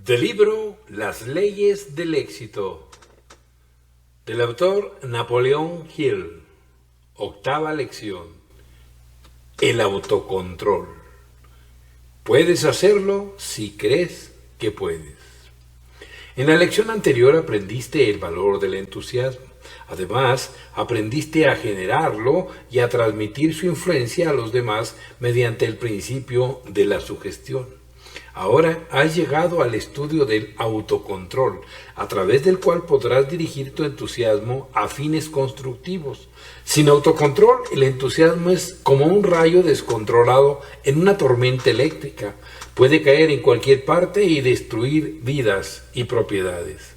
Del libro Las leyes del éxito, del autor Napoleon Hill. Octava lección: el autocontrol. Puedes hacerlo si crees que puedes. En la lección anterior aprendiste el valor del entusiasmo. Además, aprendiste a generarlo y a transmitir su influencia a los demás mediante el principio de la sugestión. Ahora has llegado al estudio del autocontrol, a través del cual podrás dirigir tu entusiasmo a fines constructivos. Sin autocontrol, el entusiasmo es como un rayo descontrolado en una tormenta eléctrica. Puede caer en cualquier parte y destruir vidas y propiedades.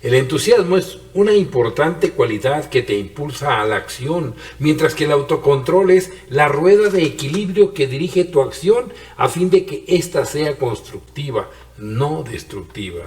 El entusiasmo es una importante cualidad que te impulsa a la acción, mientras que el autocontrol es la rueda de equilibrio que dirige tu acción a fin de que ésta sea constructiva, no destructiva.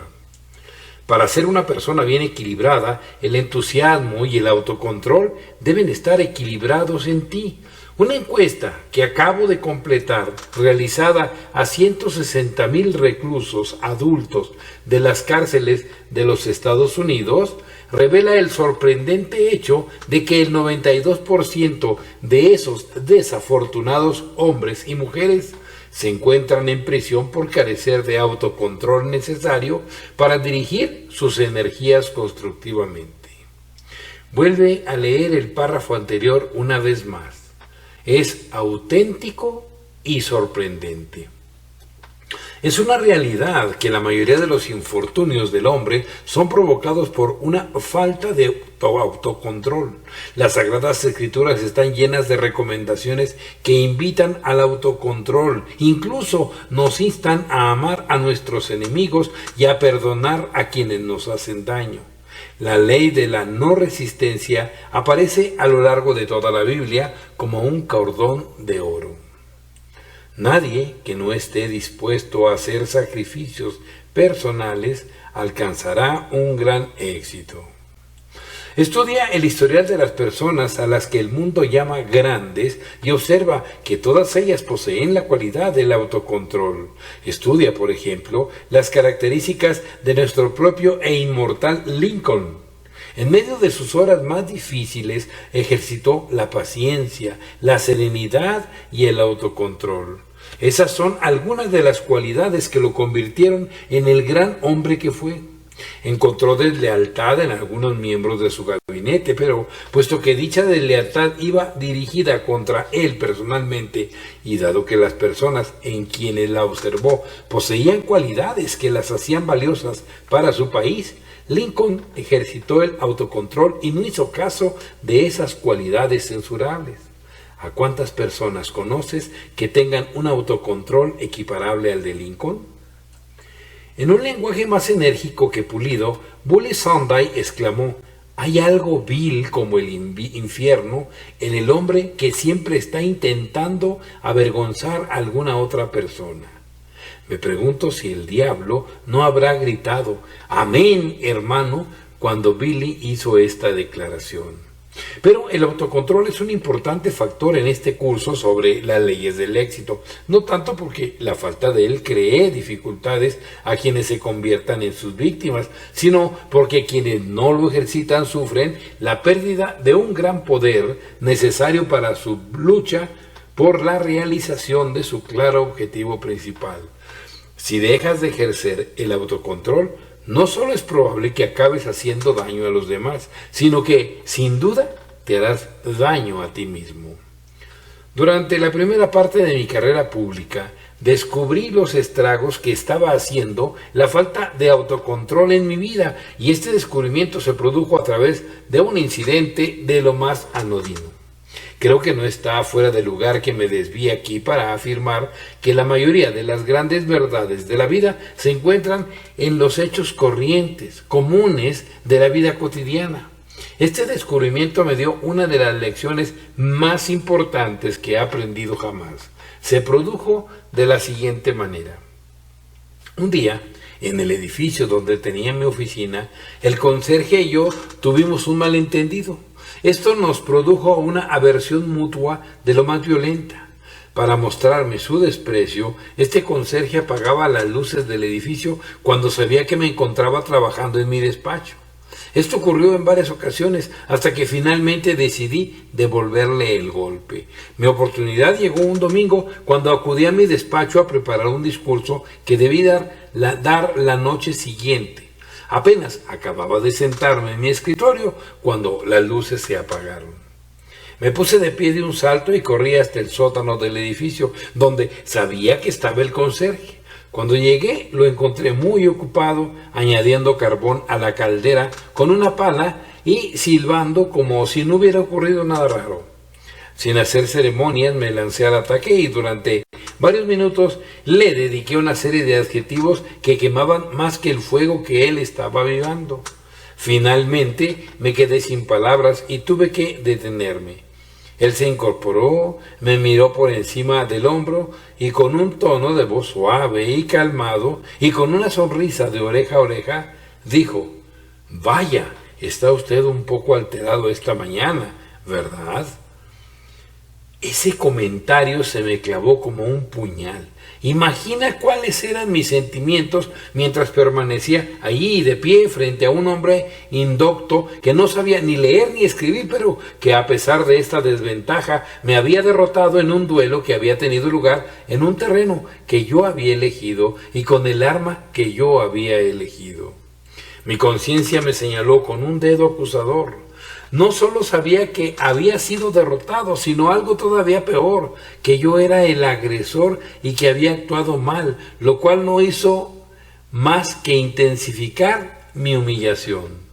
Para ser una persona bien equilibrada, el entusiasmo y el autocontrol deben estar equilibrados en ti. Una encuesta que acabo de completar, realizada a 160,000 reclusos adultos de las cárceles de los Estados Unidos, revela el sorprendente hecho de que el 92% de esos desafortunados hombres y mujeres se encuentran en prisión por carecer de autocontrol necesario para dirigir sus energías constructivamente. Vuelve a leer el párrafo anterior una vez más. Es auténtico y sorprendente. Es una realidad que la mayoría de los infortunios del hombre son provocados por una falta de autocontrol. Las Sagradas Escrituras están llenas de recomendaciones que invitan al autocontrol. Incluso nos instan a amar a nuestros enemigos y a perdonar a quienes nos hacen daño. La ley de la no resistencia aparece a lo largo de toda la Biblia como un cordón de oro. Nadie que no esté dispuesto a hacer sacrificios personales alcanzará un gran éxito. Estudia el historial de las personas a las que el mundo llama grandes y observa que todas ellas poseen la cualidad del autocontrol. Estudia, por ejemplo, las características de nuestro propio e inmortal Lincoln. En medio de sus horas más difíciles ejercitó la paciencia, la serenidad y el autocontrol. Esas son algunas de las cualidades que lo convirtieron en el gran hombre que fue. Encontró deslealtad en algunos miembros de su gabinete, pero puesto que dicha deslealtad iba dirigida contra él personalmente, y dado que las personas en quienes la observó poseían cualidades que las hacían valiosas para su país, Lincoln ejercitó el autocontrol y no hizo caso de esas cualidades censurables. ¿A cuántas personas conoces que tengan un autocontrol equiparable al de Lincoln? En un lenguaje más enérgico que pulido, Bully Sunday exclamó: «Hay algo vil como el infierno en el hombre que siempre está intentando avergonzar a alguna otra persona». Me pregunto si el diablo no habrá gritado «Amén, hermano», cuando Billy hizo esta declaración. Pero el autocontrol es un importante factor en este curso sobre las leyes del éxito, no tanto porque la falta de él cree dificultades a quienes se conviertan en sus víctimas, sino porque quienes no lo ejercitan sufren la pérdida de un gran poder necesario para su lucha por la realización de su claro objetivo principal. Si dejas de ejercer el autocontrol, no solo es probable que acabes haciendo daño a los demás, sino que, sin duda, te harás daño a ti mismo. Durante la primera parte de mi carrera pública, descubrí los estragos que estaba haciendo la falta de autocontrol en mi vida, y este descubrimiento se produjo a través de un incidente de lo más anodino. Creo que no está fuera de lugar que me desvíe aquí para afirmar que la mayoría de las grandes verdades de la vida se encuentran en los hechos corrientes, comunes de la vida cotidiana. Este descubrimiento me dio una de las lecciones más importantes que he aprendido jamás. Se produjo de la siguiente manera. Un día, en el edificio donde tenía mi oficina, el conserje y yo tuvimos un malentendido. Esto nos produjo una aversión mutua de lo más violenta. Para mostrarme su desprecio, este conserje apagaba las luces del edificio cuando sabía que me encontraba trabajando en mi despacho. Esto ocurrió en varias ocasiones hasta que finalmente decidí devolverle el golpe. Mi oportunidad llegó un domingo cuando acudí a mi despacho a preparar un discurso que debí dar la noche siguiente. Apenas acababa de sentarme en mi escritorio cuando las luces se apagaron. Me puse de pie de un salto y corrí hasta el sótano del edificio, donde sabía que estaba el conserje. Cuando llegué, lo encontré muy ocupado, añadiendo carbón a la caldera con una pala y silbando como si no hubiera ocurrido nada raro. Sin hacer ceremonias, me lancé al ataque y durante varios minutos le dediqué una serie de adjetivos que quemaban más que el fuego que él estaba avivando. Finalmente me quedé sin palabras y tuve que detenerme. Él se incorporó, me miró por encima del hombro y con un tono de voz suave y calmado y con una sonrisa de oreja a oreja, dijo: «Vaya, está usted un poco alterado esta mañana, ¿verdad?». Ese comentario se me clavó como un puñal. Imagina cuáles eran mis sentimientos mientras permanecía allí de pie frente a un hombre indocto que no sabía ni leer ni escribir, pero que a pesar de esta desventaja me había derrotado en un duelo que había tenido lugar en un terreno que yo había elegido y con el arma que yo había elegido. Mi conciencia me señaló con un dedo acusador. No solo sabía que había sido derrotado, sino algo todavía peor, que yo era el agresor y que había actuado mal, lo cual no hizo más que intensificar mi humillación.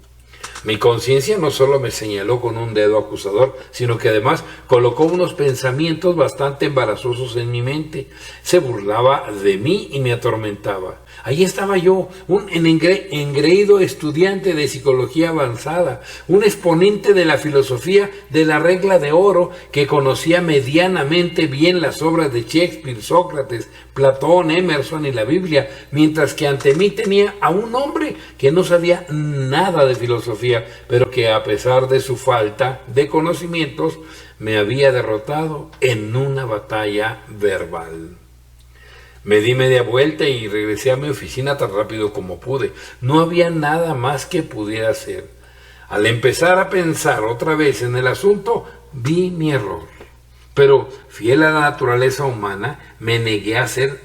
Mi conciencia no solo me señaló con un dedo acusador, sino que además colocó unos pensamientos bastante embarazosos en mi mente. Se burlaba de mí y me atormentaba. Ahí estaba yo, un engreído estudiante de psicología avanzada, un exponente de la filosofía de la regla de oro que conocía medianamente bien las obras de Shakespeare, Sócrates, Platón, Emerson y la Biblia, mientras que ante mí tenía a un hombre que no sabía nada de filosofía, pero que a pesar de su falta de conocimientos me había derrotado en una batalla verbal. Me di media vuelta y regresé a mi oficina tan rápido como pude. No había nada más que pudiera hacer. Al empezar a pensar otra vez en el asunto, vi mi error. Pero, fiel a la naturaleza humana, me negué a hacer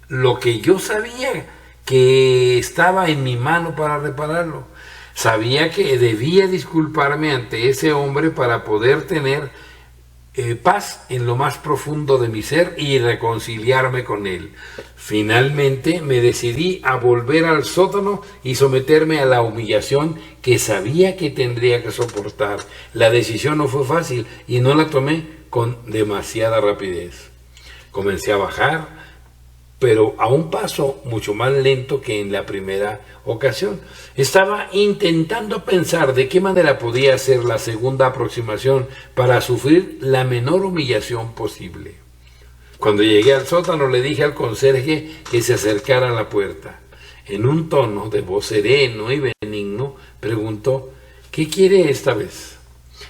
lo que yo sabía que estaba en mi mano para repararlo. Sabía que debía disculparme ante ese hombre para poder tener paz en lo más profundo de mi ser y reconciliarme con él. Finalmente me decidí a volver al sótano y someterme a la humillación que sabía que tendría que soportar. La decisión no fue fácil y no la tomé con demasiada rapidez. Comencé a bajar, pero a un paso mucho más lento que en la primera ocasión. Estaba intentando pensar de qué manera podía hacer la segunda aproximación para sufrir la menor humillación posible. Cuando llegué al sótano le dije al conserje que se acercara a la puerta. En un tono de voz sereno y benigno preguntó: «¿Qué quiere esta vez?».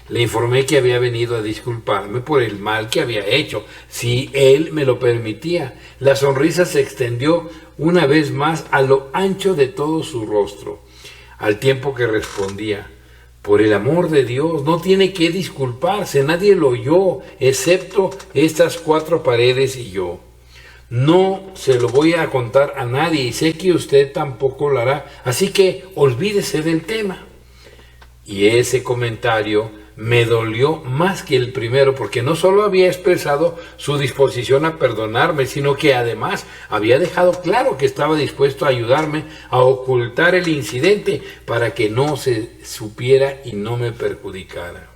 Le informé que había venido a disculparme por el mal que había hecho, si él me lo permitía. La sonrisa se extendió una vez más a lo ancho de todo su rostro, al tiempo que respondía: «Por el amor de Dios, no tiene que disculparse, nadie lo oyó, excepto estas 4 paredes y yo. No se lo voy a contar a nadie y sé que usted tampoco lo hará, así que olvídese del tema». Y ese comentario me dolió más que el primero, porque no solo había expresado su disposición a perdonarme, sino que además había dejado claro que estaba dispuesto a ayudarme a ocultar el incidente para que no se supiera y no me perjudicara.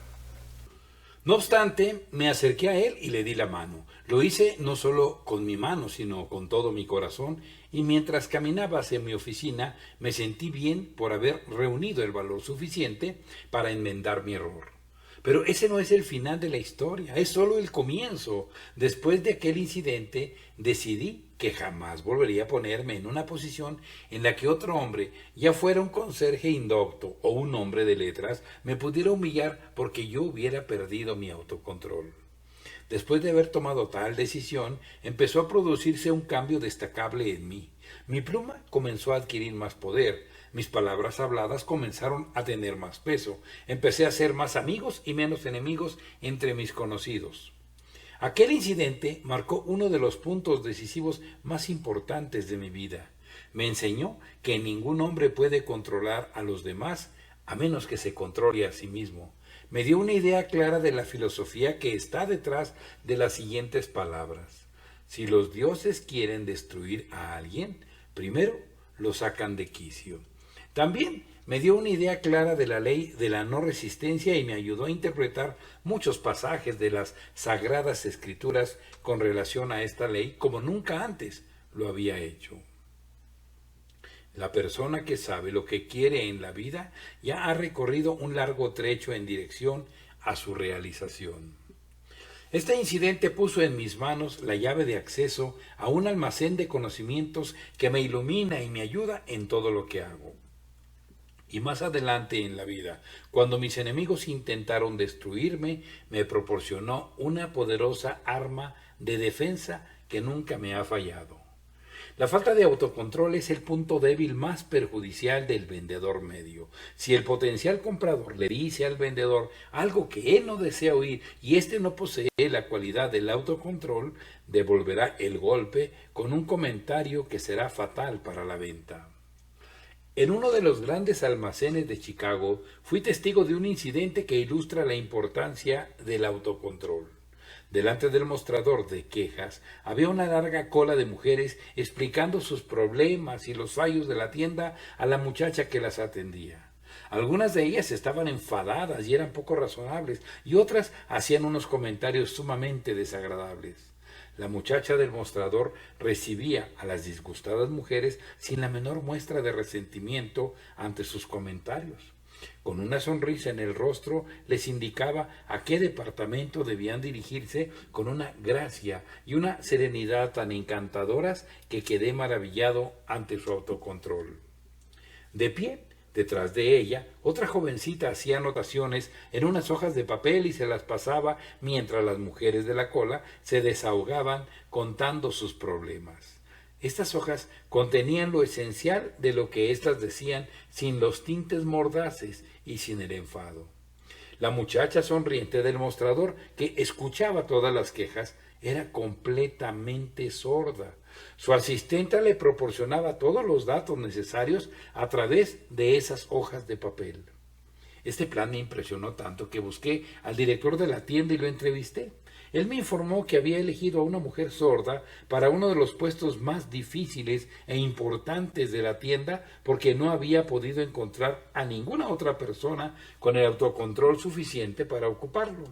No obstante, me acerqué a él y le di la mano. Lo hice no solo con mi mano, sino con todo mi corazón, y mientras caminaba hacia mi oficina me sentí bien por haber reunido el valor suficiente para enmendar mi error. Pero ese no es el final de la historia, es solo el comienzo. Después de aquel incidente, decidí que jamás volvería a ponerme en una posición en la que otro hombre, ya fuera un conserje indocto o un hombre de letras, me pudiera humillar porque yo hubiera perdido mi autocontrol. Después de haber tomado tal decisión, empezó a producirse un cambio destacable en mí. Mi pluma comenzó a adquirir más poder, mis palabras habladas comenzaron a tener más peso, empecé a hacer más amigos y menos enemigos entre mis conocidos. Aquel incidente marcó uno de los puntos decisivos más importantes de mi vida. Me enseñó que ningún hombre puede controlar a los demás a menos que se controle a sí mismo. Me dio una idea clara de la filosofía que está detrás de las siguientes palabras. Si los dioses quieren destruir a alguien, primero lo sacan de quicio. También me dio una idea clara de la ley de la no resistencia y me ayudó a interpretar muchos pasajes de las Sagradas Escrituras con relación a esta ley como nunca antes lo había hecho. La persona que sabe lo que quiere en la vida ya ha recorrido un largo trecho en dirección a su realización. Este incidente puso en mis manos la llave de acceso a un almacén de conocimientos que me ilumina y me ayuda en todo lo que hago. Y más adelante en la vida, cuando mis enemigos intentaron destruirme, me proporcionó una poderosa arma de defensa que nunca me ha fallado. La falta de autocontrol es el punto débil más perjudicial del vendedor medio. Si el potencial comprador le dice al vendedor algo que él no desea oír y éste no posee la cualidad del autocontrol, devolverá el golpe con un comentario que será fatal para la venta. En uno de los grandes almacenes de Chicago fui testigo de un incidente que ilustra la importancia del autocontrol. Delante del mostrador de quejas había una larga cola de mujeres explicando sus problemas y los fallos de la tienda a la muchacha que las atendía. Algunas de ellas estaban enfadadas y eran poco razonables, y otras hacían unos comentarios sumamente desagradables. La muchacha del mostrador recibía a las disgustadas mujeres sin la menor muestra de resentimiento ante sus comentarios. Con una sonrisa en el rostro les indicaba a qué departamento debían dirigirse con una gracia y una serenidad tan encantadoras que quedé maravillado ante su autocontrol. De pie, detrás de ella, otra jovencita hacía anotaciones en unas hojas de papel y se las pasaba mientras las mujeres de la cola se desahogaban contando sus problemas. Estas hojas contenían lo esencial de lo que éstas decían sin los tintes mordaces y sin el enfado. La muchacha sonriente del mostrador, que escuchaba todas las quejas, era completamente sorda. Su asistenta le proporcionaba todos los datos necesarios a través de esas hojas de papel. Este plan me impresionó tanto que busqué al director de la tienda y lo entrevisté. Él me informó que había elegido a una mujer sorda para uno de los puestos más difíciles e importantes de la tienda porque no había podido encontrar a ninguna otra persona con el autocontrol suficiente para ocuparlo.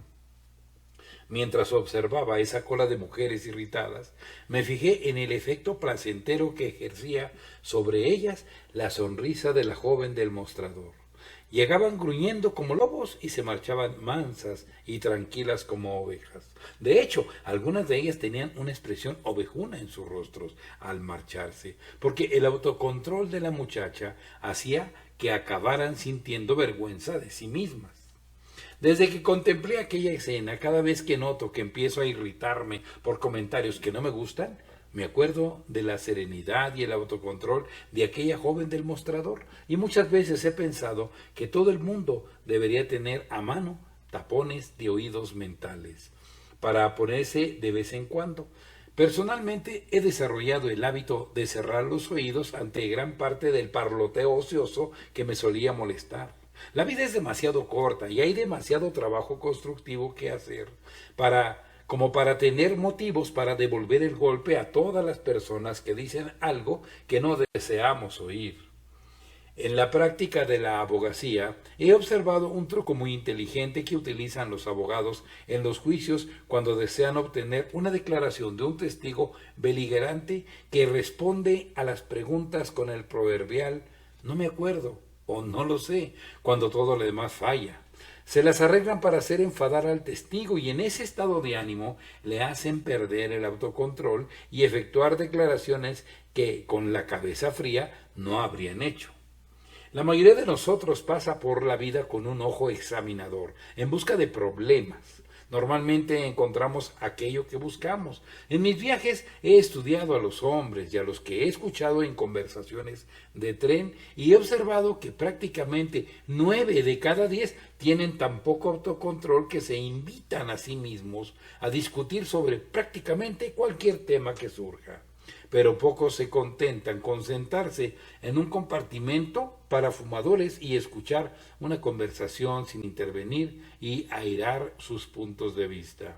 Mientras observaba esa cola de mujeres irritadas, me fijé en el efecto placentero que ejercía sobre ellas la sonrisa de la joven del mostrador. Llegaban gruñendo como lobos y se marchaban mansas y tranquilas como ovejas. De hecho, algunas de ellas tenían una expresión ovejuna en sus rostros al marcharse, porque el autocontrol de la muchacha hacía que acabaran sintiendo vergüenza de sí mismas. Desde que contemplé aquella escena, cada vez que noto que empiezo a irritarme por comentarios que no me gustan, me acuerdo de la serenidad y el autocontrol de aquella joven del mostrador, y muchas veces he pensado que todo el mundo debería tener a mano tapones de oídos mentales para ponerse de vez en cuando. Personalmente he desarrollado el hábito de cerrar los oídos ante gran parte del parloteo ocioso que me solía molestar. La vida es demasiado corta y hay demasiado trabajo constructivo que hacer como para tener motivos para devolver el golpe a todas las personas que dicen algo que no deseamos oír. En la práctica de la abogacía he observado un truco muy inteligente que utilizan los abogados en los juicios cuando desean obtener una declaración de un testigo beligerante que responde a las preguntas con el proverbial «no me acuerdo» o «no lo sé», cuando todo lo demás falla. Se las arreglan para hacer enfadar al testigo y en ese estado de ánimo le hacen perder el autocontrol y efectuar declaraciones que con la cabeza fría no habrían hecho. La mayoría de nosotros pasa por la vida con un ojo examinador, en busca de problemas, Normalmente encontramos aquello que buscamos. En mis viajes he estudiado a los hombres y a los que he escuchado en conversaciones de tren y he observado que prácticamente 9 de cada 10 tienen tan poco autocontrol que se invitan a sí mismos a discutir sobre prácticamente cualquier tema que surja. Pero pocos se contentan con sentarse en un compartimento para fumadores y escuchar una conversación sin intervenir y airar sus puntos de vista.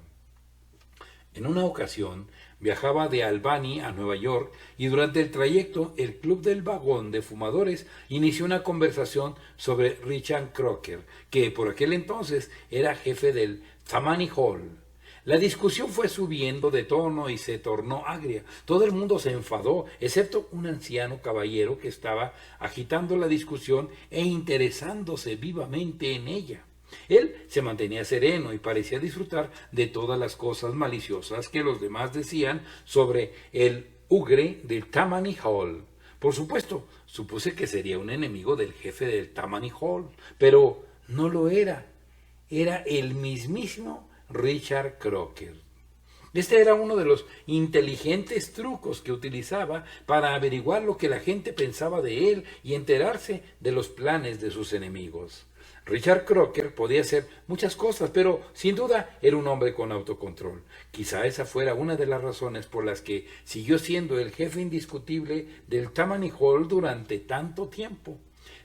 En una ocasión viajaba de Albany a Nueva York y durante el trayecto el Club del Vagón de Fumadores inició una conversación sobre Richard Croker, que por aquel entonces era jefe del Tammany Hall. La discusión fue subiendo de tono y se tornó agria. Todo el mundo se enfadó, excepto un anciano caballero que estaba agitando la discusión e interesándose vivamente en ella. Él se mantenía sereno y parecía disfrutar de todas las cosas maliciosas que los demás decían sobre el ugre del Tammany Hall. Por supuesto, supuse que sería un enemigo del jefe del Tammany Hall, pero no lo era. Era el mismísimo Richard Croker. Este era uno de los inteligentes trucos que utilizaba para averiguar lo que la gente pensaba de él y enterarse de los planes de sus enemigos. Richard Croker podía hacer muchas cosas, pero sin duda era un hombre con autocontrol. Quizá esa fuera una de las razones por las que siguió siendo el jefe indiscutible del Tammany Hall durante tanto tiempo.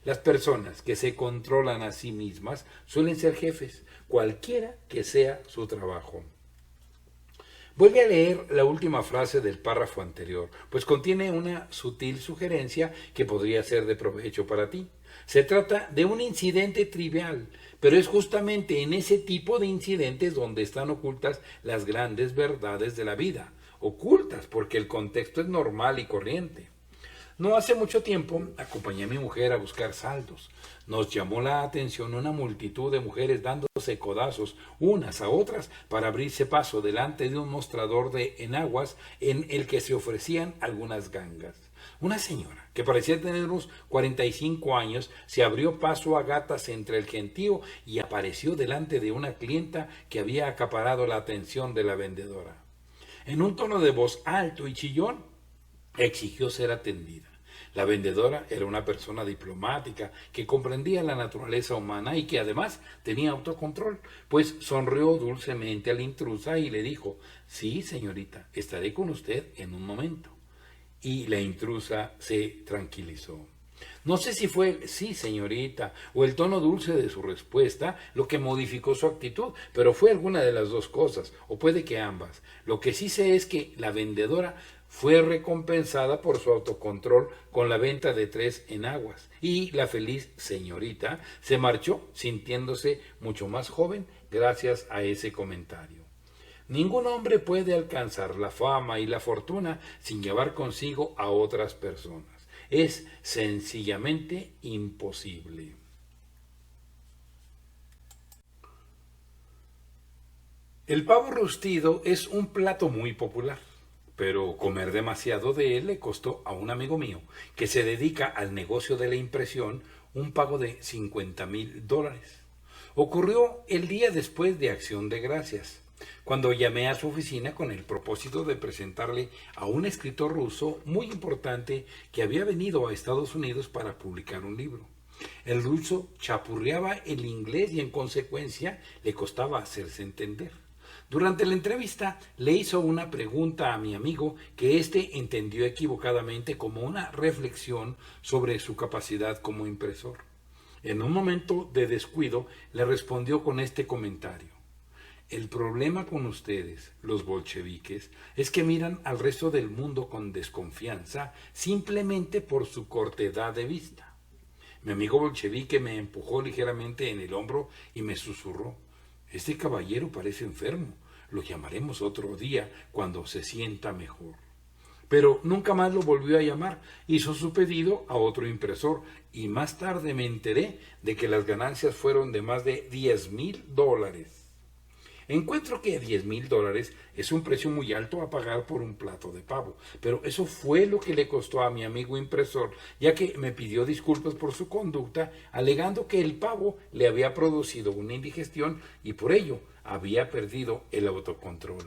Las personas que se controlan a sí mismas suelen ser jefes, cualquiera que sea su trabajo. Vuelve a leer la última frase del párrafo anterior, pues contiene una sutil sugerencia que podría ser de provecho para ti. Se trata de un incidente trivial, pero es justamente en ese tipo de incidentes donde están ocultas las grandes verdades de la vida. Ocultas porque el contexto es normal y corriente. No hace mucho tiempo acompañé a mi mujer a buscar saldos. Nos llamó la atención una multitud de mujeres dándose codazos unas a otras para abrirse paso delante de un mostrador de enaguas en el que se ofrecían algunas gangas. Una señora, que parecía tener unos 45 años, se abrió paso a gatas entre el gentío y apareció delante de una clienta que había acaparado la atención de la vendedora. En un tono de voz alto y chillón, exigió ser atendida. La vendedora era una persona diplomática que comprendía la naturaleza humana y que además tenía autocontrol, pues sonrió dulcemente a la intrusa y le dijo: «Sí, señorita, estaré con usted en un momento». Y la intrusa se tranquilizó. No sé si fue el «sí, señorita» o el tono dulce de su respuesta lo que modificó su actitud, pero fue alguna de las dos cosas, o puede que ambas. Lo que sí sé es que la vendedora fue recompensada por su autocontrol con la venta de 3 enaguas, y la feliz señorita se marchó sintiéndose mucho más joven gracias a ese comentario. Ningún hombre puede alcanzar la fama y la fortuna sin llevar consigo a otras personas. Es sencillamente imposible. El pavo rustido es un plato muy popular, pero comer demasiado de él le costó a un amigo mío, que se dedica al negocio de la impresión, un pago de $50,000. Ocurrió el día después de Acción de Gracias, cuando llamé a su oficina con el propósito de presentarle a un escritor ruso muy importante que había venido a Estados Unidos para publicar un libro. El ruso chapurreaba el inglés y en consecuencia le costaba hacerse entender. Durante la entrevista le hizo una pregunta a mi amigo que éste entendió equivocadamente como una reflexión sobre su capacidad como impresor. En un momento de descuido le respondió con este comentario: «El problema con ustedes, los bolcheviques, es que miran al resto del mundo con desconfianza simplemente por su cortedad de vista». Mi amigo bolchevique me empujó ligeramente en el hombro y me susurró: «Este caballero parece enfermo. Lo llamaremos otro día cuando se sienta mejor». Pero nunca más lo volvió a llamar. Hizo su pedido a otro impresor y más tarde me enteré de que las ganancias fueron de más de $10,000. Encuentro que $10,000 es un precio muy alto a pagar por un plato de pavo, pero eso fue lo que le costó a mi amigo impresor, ya que me pidió disculpas por su conducta, alegando que el pavo le había producido una indigestión y por ello había perdido el autocontrol.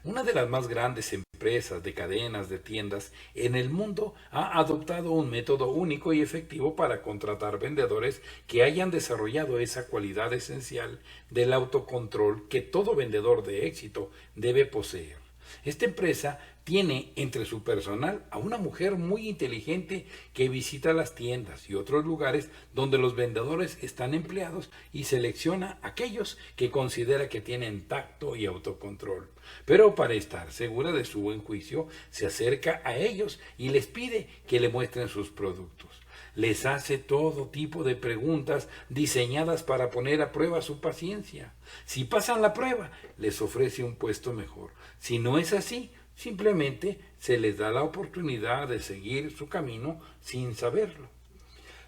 Una de las más grandes empresas de cadenas de tiendas en el mundo ha adoptado un método único y efectivo para contratar vendedores que hayan desarrollado esa cualidad esencial del autocontrol que todo vendedor de éxito debe poseer. Esta empresa tiene entre su personal a una mujer muy inteligente que visita las tiendas y otros lugares donde los vendedores están empleados y selecciona aquellos que considera que tienen tacto y autocontrol. Pero para estar segura de su buen juicio, se acerca a ellos y les pide que le muestren sus productos. Les hace todo tipo de preguntas diseñadas para poner a prueba su paciencia. Si pasan la prueba, les ofrece un puesto mejor. Si no es así, simplemente se les da la oportunidad de seguir su camino sin saberlo.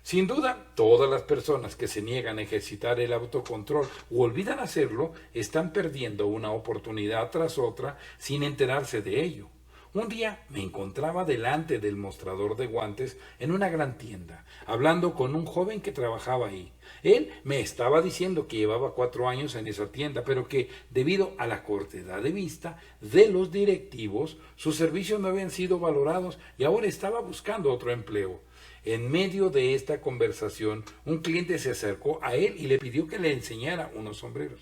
Sin duda, todas las personas que se niegan a ejercitar el autocontrol o olvidan hacerlo están perdiendo una oportunidad tras otra sin enterarse de ello. Un día me encontraba delante del mostrador de guantes en una gran tienda, hablando con un joven que trabajaba ahí. Él me estaba diciendo que llevaba 4 años en esa tienda, pero que debido a la cortedad de vista de los directivos, sus servicios no habían sido valorados y ahora estaba buscando otro empleo. En medio de esta conversación, un cliente se acercó a él y le pidió que le enseñara unos sombreros.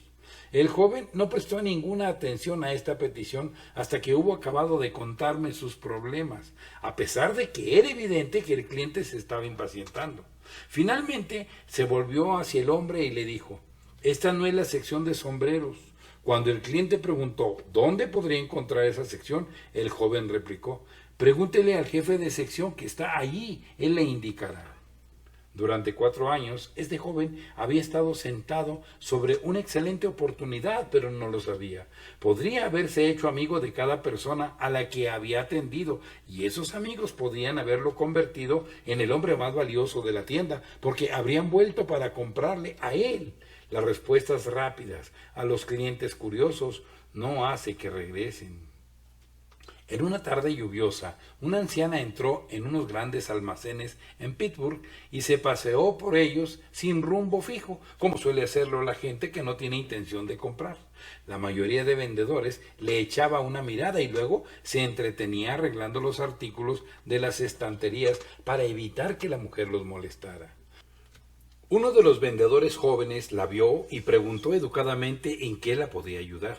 El joven no prestó ninguna atención a esta petición hasta que hubo acabado de contarme sus problemas, a pesar de que era evidente que el cliente se estaba impacientando. Finalmente se volvió hacia el hombre y le dijo: «Esta no es la sección de sombreros». Cuando el cliente preguntó dónde podría encontrar esa sección, el joven replicó: «Pregúntele al jefe de sección que está allí, él le indicará». Durante 4 años, este joven había estado sentado sobre una excelente oportunidad, pero no lo sabía. Podría haberse hecho amigo de cada persona a la que había atendido, y esos amigos podían haberlo convertido en el hombre más valioso de la tienda, porque habrían vuelto para comprarle a él. Las respuestas rápidas a los clientes curiosos no hace que regresen. En una tarde lluviosa, una anciana entró en unos grandes almacenes en Pittsburgh y se paseó por ellos sin rumbo fijo, como suele hacerlo la gente que no tiene intención de comprar. La mayoría de vendedores le echaba una mirada y luego se entretenía arreglando los artículos de las estanterías para evitar que la mujer los molestara. Uno de los vendedores jóvenes la vio y preguntó educadamente en qué la podía ayudar.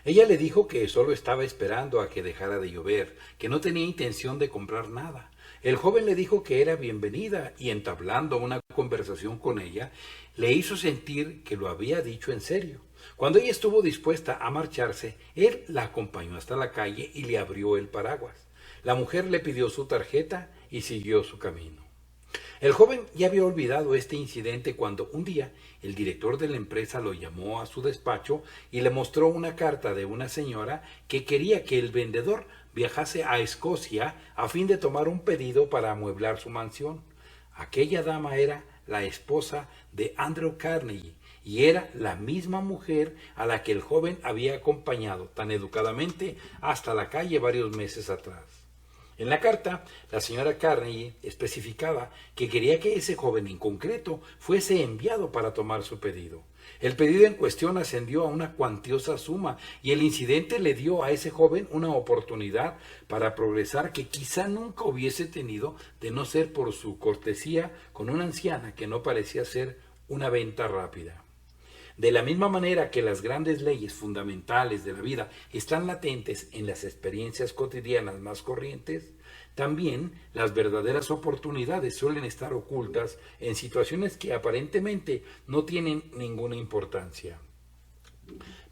Ella le dijo que solo estaba esperando a que dejara de llover, que no tenía intención de comprar nada. El joven le dijo que era bienvenida y entablando una conversación con ella, le hizo sentir que lo había dicho en serio. Cuando ella estuvo dispuesta a marcharse, él la acompañó hasta la calle y le abrió el paraguas. La mujer le pidió su tarjeta y siguió su camino. El joven ya había olvidado este incidente cuando un día el director de la empresa lo llamó a su despacho y le mostró una carta de una señora que quería que el vendedor viajase a Escocia a fin de tomar un pedido para amueblar su mansión. Aquella dama era la esposa de Andrew Carnegie y era la misma mujer a la que el joven había acompañado tan educadamente hasta la calle varios meses atrás. En la carta, la señora Carnegie especificaba que quería que ese joven en concreto fuese enviado para tomar su pedido. El pedido en cuestión ascendió a una cuantiosa suma y el incidente le dio a ese joven una oportunidad para progresar que quizá nunca hubiese tenido de no ser por su cortesía con una anciana que no parecía ser una venta rápida. De la misma manera que las grandes leyes fundamentales de la vida están latentes en las experiencias cotidianas más corrientes, también las verdaderas oportunidades suelen estar ocultas en situaciones que aparentemente no tienen ninguna importancia.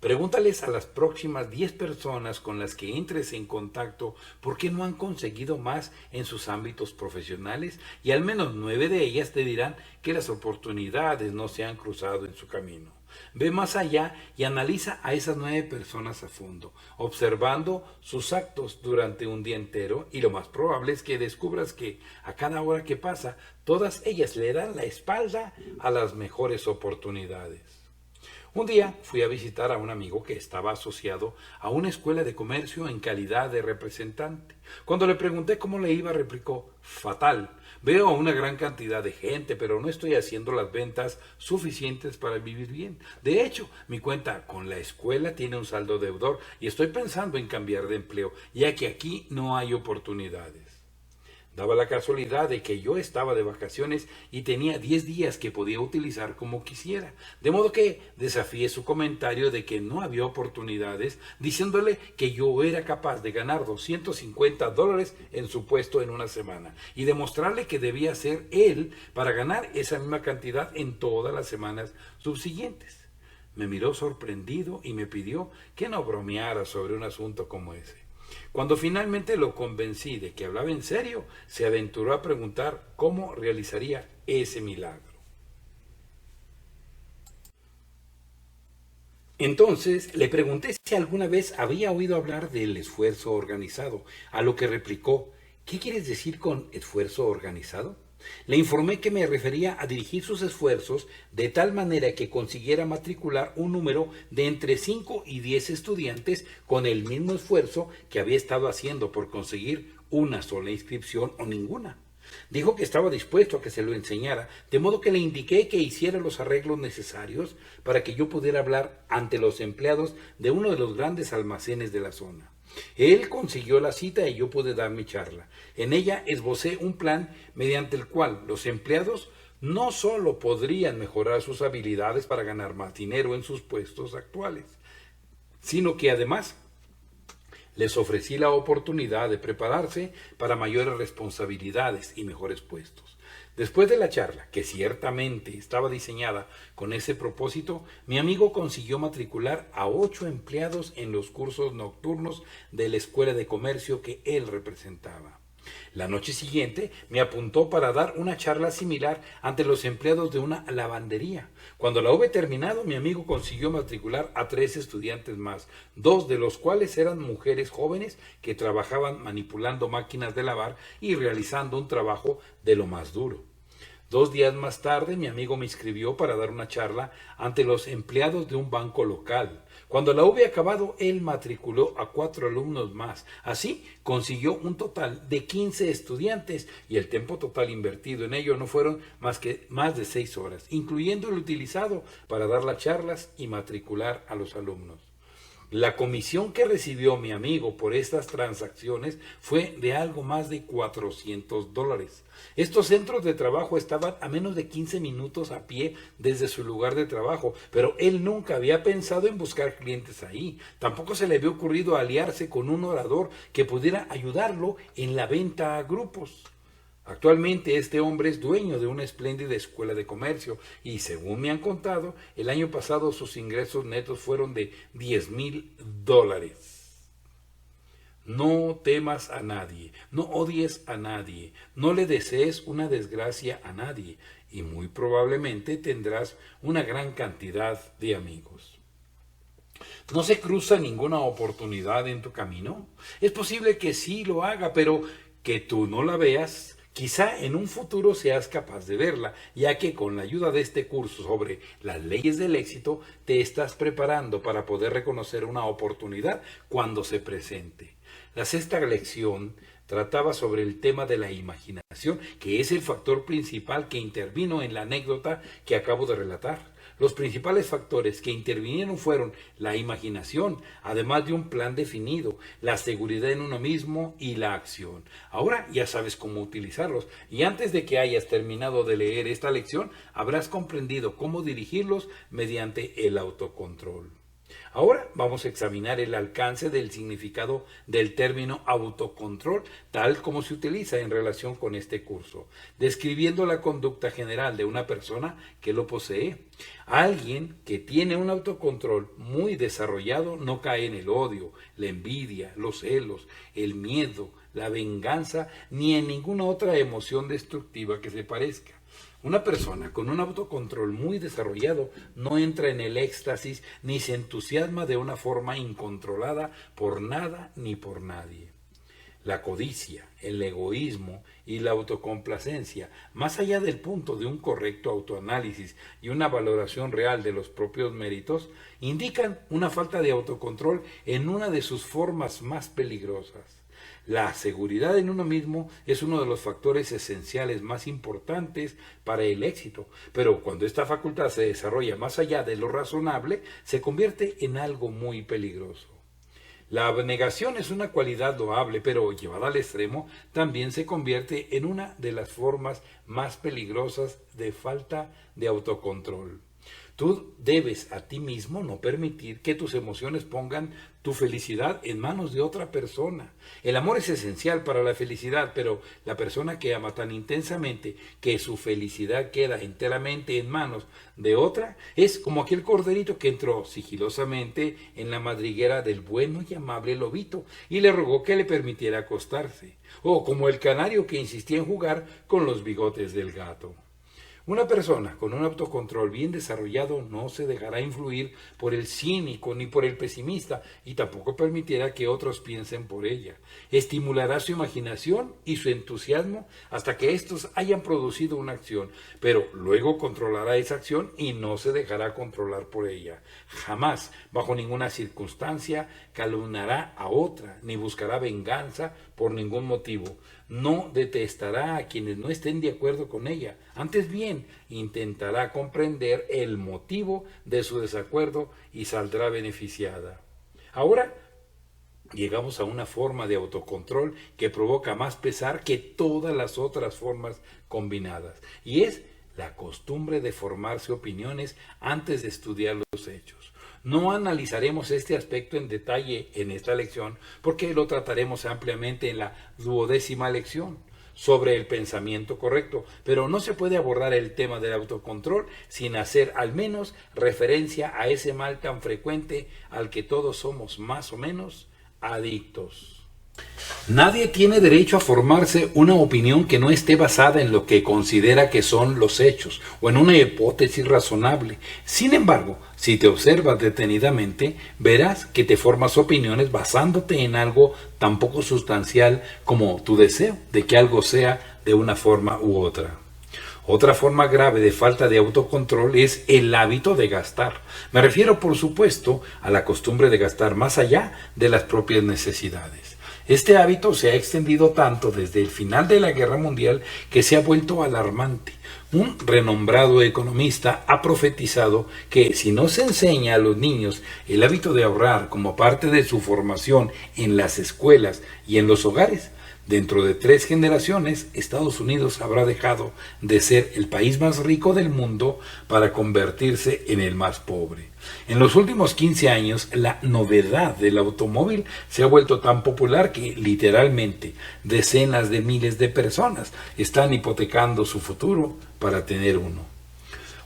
Pregúntales a las próximas 10 personas con las que entres en contacto por qué no han conseguido más en sus ámbitos profesionales y al menos 9 de ellas te dirán que las oportunidades no se han cruzado en su camino. Ve más allá y analiza a esas 9 personas a fondo, observando sus actos durante un día entero y lo más probable es que descubras que a cada hora que pasa, todas ellas le dan la espalda a las mejores oportunidades. Un día fui a visitar a un amigo que estaba asociado a una escuela de comercio en calidad de representante. Cuando le pregunté cómo le iba, replicó: fatal. Veo a una gran cantidad de gente, pero no estoy haciendo las ventas suficientes para vivir bien. De hecho, mi cuenta con la escuela tiene un saldo deudor y estoy pensando en cambiar de empleo, ya que aquí no hay oportunidades. Daba la casualidad de que yo estaba de vacaciones y tenía 10 días que podía utilizar como quisiera, de modo que desafié su comentario de que no había oportunidades, diciéndole que yo era capaz de ganar $250 en su puesto en una semana y demostrarle que debía ser él para ganar esa misma cantidad en todas las semanas subsiguientes. Me miró sorprendido y me pidió que no bromeara sobre un asunto como ese. Cuando finalmente lo convencí de que hablaba en serio, se aventuró a preguntar cómo realizaría ese milagro. Entonces le pregunté si alguna vez había oído hablar del esfuerzo organizado, a lo que replicó: ¿qué quieres decir con esfuerzo organizado? Le informé que me refería a dirigir sus esfuerzos de tal manera que consiguiera matricular un número de entre 5 y 10 estudiantes con el mismo esfuerzo que había estado haciendo por conseguir una sola inscripción o ninguna. Dijo que estaba dispuesto a que se lo enseñara, de modo que le indiqué que hiciera los arreglos necesarios para que yo pudiera hablar ante los empleados de uno de los grandes almacenes de la zona. Él consiguió la cita y yo pude dar mi charla. En ella esbocé un plan mediante el cual los empleados no solo podrían mejorar sus habilidades para ganar más dinero en sus puestos actuales, sino que además les ofrecí la oportunidad de prepararse para mayores responsabilidades y mejores puestos. Después de la charla, que ciertamente estaba diseñada con ese propósito, mi amigo consiguió matricular a 8 empleados en los cursos nocturnos de la escuela de comercio que él representaba. La noche siguiente me apuntó para dar una charla similar ante los empleados de una lavandería. Cuando la hube terminado, mi amigo consiguió matricular a 3 estudiantes más, 2 de los cuales eran mujeres jóvenes que trabajaban manipulando máquinas de lavar y realizando un trabajo de lo más duro. 2 días más tarde, mi amigo me inscribió para dar una charla ante los empleados de un banco local. Cuando la hube acabado, él matriculó a 4 alumnos más. Así, consiguió un total de 15 estudiantes y el tiempo total invertido en ello no fueron más de 6 horas, incluyendo el utilizado para dar las charlas y matricular a los alumnos. La comisión que recibió mi amigo por estas transacciones fue de algo más de $400. Estos centros de trabajo estaban a menos de 15 minutos a pie desde su lugar de trabajo, pero él nunca había pensado en buscar clientes ahí. Tampoco se le había ocurrido aliarse con un orador que pudiera ayudarlo en la venta a grupos. Actualmente este hombre es dueño de una espléndida escuela de comercio y, según me han contado, el año pasado sus ingresos netos fueron de $10,000. No temas a nadie, no odies a nadie, no le desees una desgracia a nadie y muy probablemente tendrás una gran cantidad de amigos. ¿No se cruza ninguna oportunidad en tu camino? Es posible que sí lo haga, pero que tú no la veas. Quizá en un futuro seas capaz de verla, ya que con la ayuda de este curso sobre las leyes del éxito te estás preparando para poder reconocer una oportunidad cuando se presente. La 6ª lección trataba sobre el tema de la imaginación, que es el factor principal que intervino en la anécdota que acabo de relatar. Los principales factores que intervinieron fueron la imaginación, además de un plan definido, la seguridad en uno mismo y la acción. Ahora ya sabes cómo utilizarlos y antes de que hayas terminado de leer esta lección, habrás comprendido cómo dirigirlos mediante el autocontrol. Ahora vamos a examinar el alcance del significado del término autocontrol, tal como se utiliza en relación con este curso, describiendo la conducta general de una persona que lo posee. Alguien que tiene un autocontrol muy desarrollado no cae en el odio, la envidia, los celos, el miedo, la venganza, ni en ninguna otra emoción destructiva que se parezca. Una persona con un autocontrol muy desarrollado no entra en el éxtasis ni se entusiasma de una forma incontrolada por nada ni por nadie. La codicia, el egoísmo y la autocomplacencia, más allá del punto de un correcto autoanálisis y una valoración real de los propios méritos, indican una falta de autocontrol en una de sus formas más peligrosas. La seguridad en uno mismo es uno de los factores esenciales más importantes para el éxito, pero cuando esta facultad se desarrolla más allá de lo razonable, se convierte en algo muy peligroso. La abnegación es una cualidad loable, pero llevada al extremo, también se convierte en una de las formas más peligrosas de falta de autocontrol. Tú debes a ti mismo no permitir que tus emociones pongan tu felicidad en manos de otra persona. El amor es esencial para la felicidad, pero la persona que ama tan intensamente que su felicidad queda enteramente en manos de otra es como aquel corderito que entró sigilosamente en la madriguera del bueno y amable lobito y le rogó que le permitiera acostarse, o como el canario que insistía en jugar con los bigotes del gato. Una persona con un autocontrol bien desarrollado no se dejará influir por el cínico ni por el pesimista y tampoco permitirá que otros piensen por ella. Estimulará su imaginación y su entusiasmo hasta que éstos hayan producido una acción, pero luego controlará esa acción y no se dejará controlar por ella. Jamás, bajo ninguna circunstancia, calumniará a otra ni buscará venganza por ningún motivo. No detestará a quienes no estén de acuerdo con ella. Antes bien, intentará comprender el motivo de su desacuerdo y saldrá beneficiada. Ahora llegamos a una forma de autocontrol que provoca más pesar que todas las otras formas combinadas, y es la costumbre de formarse opiniones antes de estudiar los hechos. No analizaremos este aspecto en detalle en esta lección porque lo trataremos ampliamente en la 12ª lección sobre el pensamiento correcto, pero no se puede abordar el tema del autocontrol sin hacer al menos referencia a ese mal tan frecuente al que todos somos más o menos adictos. Nadie tiene derecho a formarse una opinión que no esté basada en lo que considera que son los hechos o en una hipótesis razonable. Sin embargo, si te observas detenidamente, verás que te formas opiniones basándote en algo tan poco sustancial como tu deseo de que algo sea de una forma u otra. Otra forma grave de falta de autocontrol es el hábito de gastar. Me refiero, por supuesto, a la costumbre de gastar más allá de las propias necesidades. Este hábito se ha extendido tanto desde el final de la Guerra Mundial que se ha vuelto alarmante. Un renombrado economista ha profetizado que si no se enseña a los niños el hábito de ahorrar como parte de su formación en las escuelas y en los hogares, dentro de 3 generaciones, Estados Unidos habrá dejado de ser el país más rico del mundo para convertirse en el más pobre. En los últimos 15 años, la novedad del automóvil se ha vuelto tan popular que, literalmente, decenas de miles de personas están hipotecando su futuro para tener uno.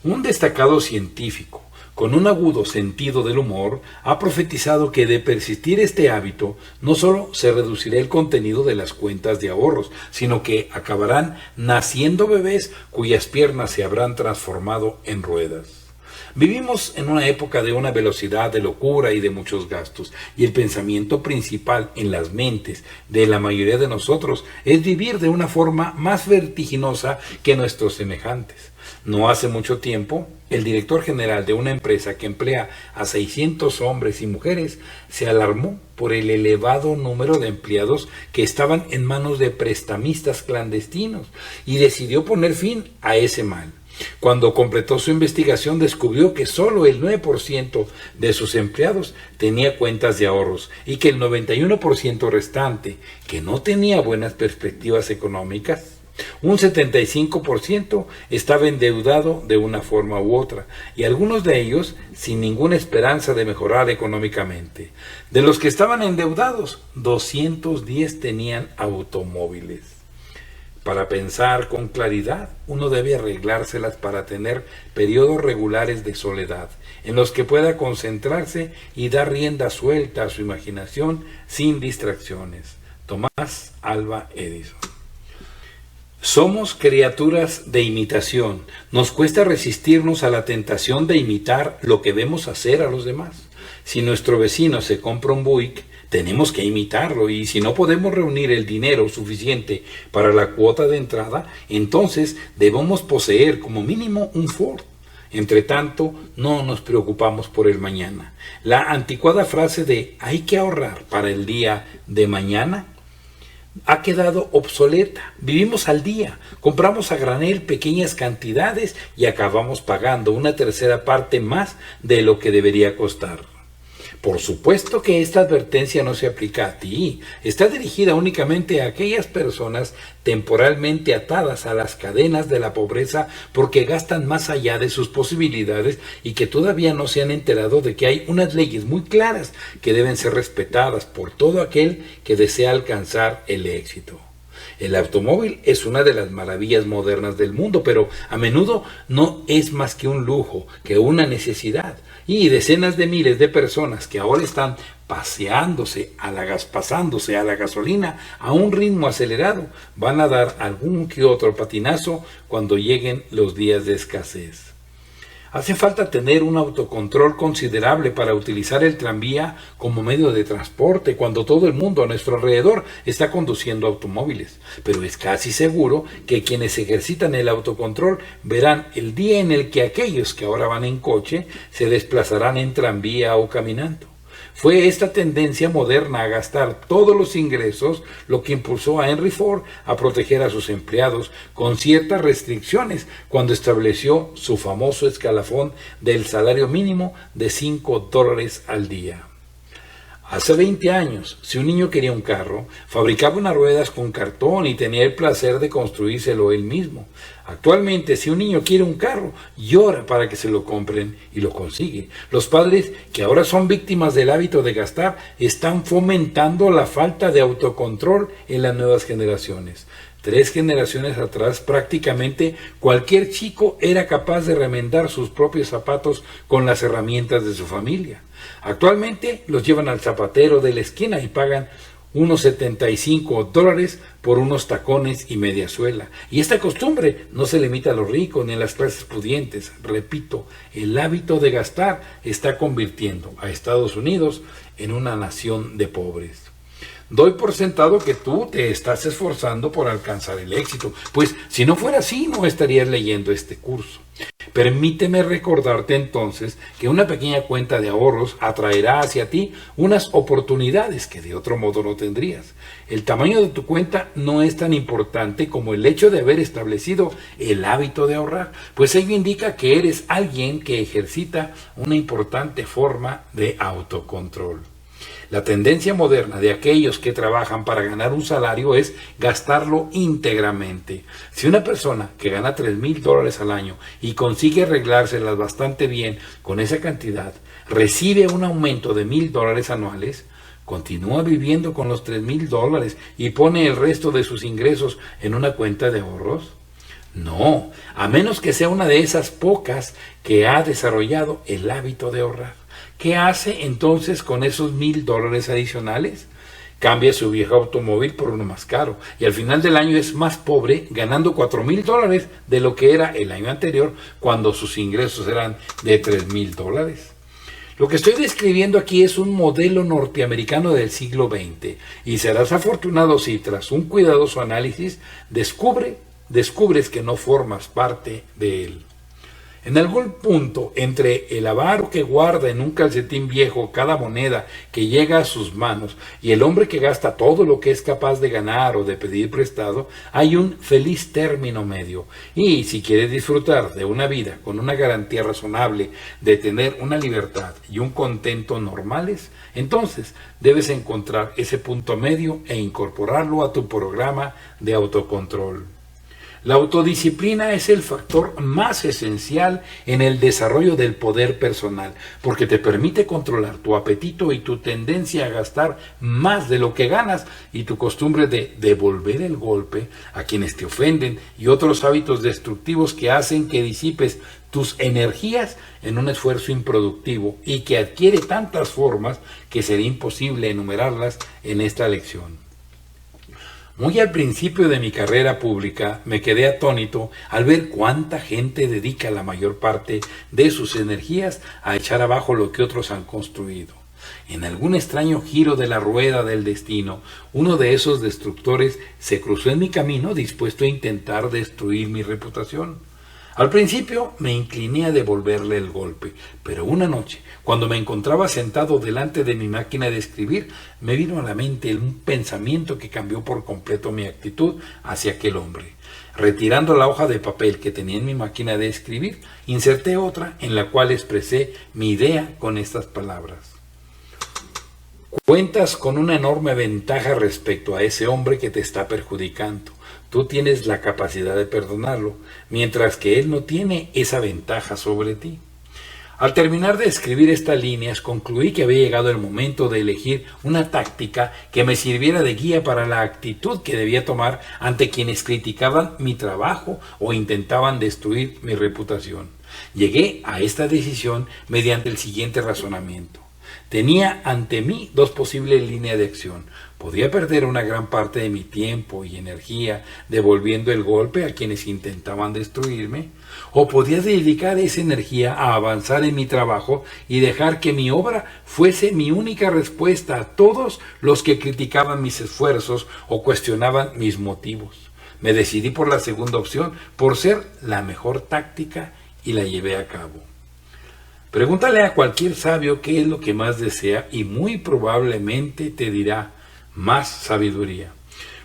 Un destacado científico, con un agudo sentido del humor, ha profetizado que de persistir este hábito, no solo se reducirá el contenido de las cuentas de ahorros, sino que acabarán naciendo bebés cuyas piernas se habrán transformado en ruedas. Vivimos en una época de una velocidad de locura y de muchos gastos, y el pensamiento principal en las mentes de la mayoría de nosotros es vivir de una forma más vertiginosa que nuestros semejantes. No hace mucho tiempo, el director general de una empresa que emplea a 600 hombres y mujeres se alarmó por el elevado número de empleados que estaban en manos de prestamistas clandestinos y decidió poner fin a ese mal. Cuando completó su investigación, descubrió que solo el 9% de sus empleados tenía cuentas de ahorros y que el 91% restante, que no tenía buenas perspectivas económicas, un 75% estaba endeudado de una forma u otra, y algunos de ellos sin ninguna esperanza de mejorar económicamente. De los que estaban endeudados, 210 tenían automóviles. Para pensar con claridad, uno debe arreglárselas para tener periodos regulares de soledad, en los que pueda concentrarse y dar rienda suelta a su imaginación sin distracciones. Thomas Alva Edison. Somos criaturas de imitación. Nos cuesta resistirnos a la tentación de imitar lo que vemos hacer a los demás. Si nuestro vecino se compra un Buick, tenemos que imitarlo, y si no podemos reunir el dinero suficiente para la cuota de entrada, entonces debemos poseer como mínimo un Ford. Entre tanto, no nos preocupamos por el mañana. La anticuada frase de hay que ahorrar para el día de mañana ha quedado obsoleta. Vivimos al día, compramos a granel pequeñas cantidades y acabamos pagando una tercera parte más de lo que debería costar. Por supuesto que esta advertencia no se aplica a ti. Está dirigida únicamente a aquellas personas temporalmente atadas a las cadenas de la pobreza porque gastan más allá de sus posibilidades y que todavía no se han enterado de que hay unas leyes muy claras que deben ser respetadas por todo aquel que desea alcanzar el éxito. El automóvil es una de las maravillas modernas del mundo, pero a menudo no es más que un lujo, que una necesidad. Y decenas de miles de personas que ahora están pasándose a la gasolina a un ritmo acelerado van a dar algún que otro patinazo cuando lleguen los días de escasez. Hace falta tener un autocontrol considerable para utilizar el tranvía como medio de transporte cuando todo el mundo a nuestro alrededor está conduciendo automóviles. Pero es casi seguro que quienes ejercitan el autocontrol verán el día en el que aquellos que ahora van en coche se desplazarán en tranvía o caminando. Fue esta tendencia moderna a gastar todos los ingresos lo que impulsó a Henry Ford a proteger a sus empleados con ciertas restricciones cuando estableció su famoso escalafón del salario mínimo de $5 al día. Hace 20 años, si un niño quería un carro, fabricaba unas ruedas con cartón y tenía el placer de construírselo él mismo. Actualmente, si un niño quiere un carro, llora para que se lo compren y lo consigue. Los padres, que ahora son víctimas del hábito de gastar, están fomentando la falta de autocontrol en las nuevas generaciones. 3 generaciones atrás, prácticamente cualquier chico era capaz de remendar sus propios zapatos con las herramientas de su familia. Actualmente los llevan al zapatero de la esquina y pagan unos $75 por unos tacones y media suela. Y esta costumbre no se limita a los ricos ni a las clases pudientes. Repito, el hábito de gastar está convirtiendo a Estados Unidos en una nación de pobres. Doy por sentado que tú te estás esforzando por alcanzar el éxito, pues si no fuera así no estarías leyendo este curso. Permíteme recordarte entonces que una pequeña cuenta de ahorros atraerá hacia ti unas oportunidades que de otro modo no tendrías. El tamaño de tu cuenta no es tan importante como el hecho de haber establecido el hábito de ahorrar, pues ello indica que eres alguien que ejercita una importante forma de autocontrol. La tendencia moderna de aquellos que trabajan para ganar un salario es gastarlo íntegramente. Si una persona que gana $3,000 al año y consigue arreglárselas bastante bien con esa cantidad, recibe un aumento de $1,000 anuales, continúa viviendo con los $3,000 y pone el resto de sus ingresos en una cuenta de ahorros. No, a menos que sea una de esas pocas que ha desarrollado el hábito de ahorrar. ¿Qué hace entonces con esos $1,000 adicionales? Cambia su viejo automóvil por uno más caro y al final del año es más pobre, ganando $4,000 de lo que era el año anterior cuando sus ingresos eran de $3,000. Lo que estoy describiendo aquí es un modelo norteamericano del siglo XX y serás afortunado si tras un cuidadoso análisis descubres que no formas parte de él. En algún punto entre el avaro que guarda en un calcetín viejo cada moneda que llega a sus manos y el hombre que gasta todo lo que es capaz de ganar o de pedir prestado, hay un feliz término medio. Y si quieres disfrutar de una vida con una garantía razonable de tener una libertad y un contento normales, entonces debes encontrar ese punto medio e incorporarlo a tu programa de autocontrol. La autodisciplina es el factor más esencial en el desarrollo del poder personal, porque te permite controlar tu apetito y tu tendencia a gastar más de lo que ganas y tu costumbre de devolver el golpe a quienes te ofenden y otros hábitos destructivos que hacen que disipes tus energías en un esfuerzo improductivo y que adquiere tantas formas que sería imposible enumerarlas en esta lección. Muy al principio de mi carrera pública me quedé atónito al ver cuánta gente dedica la mayor parte de sus energías a echar abajo lo que otros han construido. En algún extraño giro de la rueda del destino, uno de esos destructores se cruzó en mi camino dispuesto a intentar destruir mi reputación. Al principio me incliné a devolverle el golpe, pero una noche, cuando me encontraba sentado delante de mi máquina de escribir, me vino a la mente un pensamiento que cambió por completo mi actitud hacia aquel hombre. Retirando la hoja de papel que tenía en mi máquina de escribir, inserté otra en la cual expresé mi idea con estas palabras. Cuentas con una enorme ventaja respecto a ese hombre que te está perjudicando. Tú tienes la capacidad de perdonarlo, mientras que él no tiene esa ventaja sobre ti. Al terminar de escribir estas líneas, concluí que había llegado el momento de elegir una táctica que me sirviera de guía para la actitud que debía tomar ante quienes criticaban mi trabajo o intentaban destruir mi reputación. Llegué a esta decisión mediante el siguiente razonamiento. Tenía ante mí dos posibles líneas de acción. Podía perder una gran parte de mi tiempo y energía devolviendo el golpe a quienes intentaban destruirme, o podía dedicar esa energía a avanzar en mi trabajo y dejar que mi obra fuese mi única respuesta a todos los que criticaban mis esfuerzos o cuestionaban mis motivos. Me decidí por la segunda opción, por ser la mejor táctica, y la llevé a cabo. Pregúntale a cualquier sabio qué es lo que más desea y muy probablemente te dirá más sabiduría.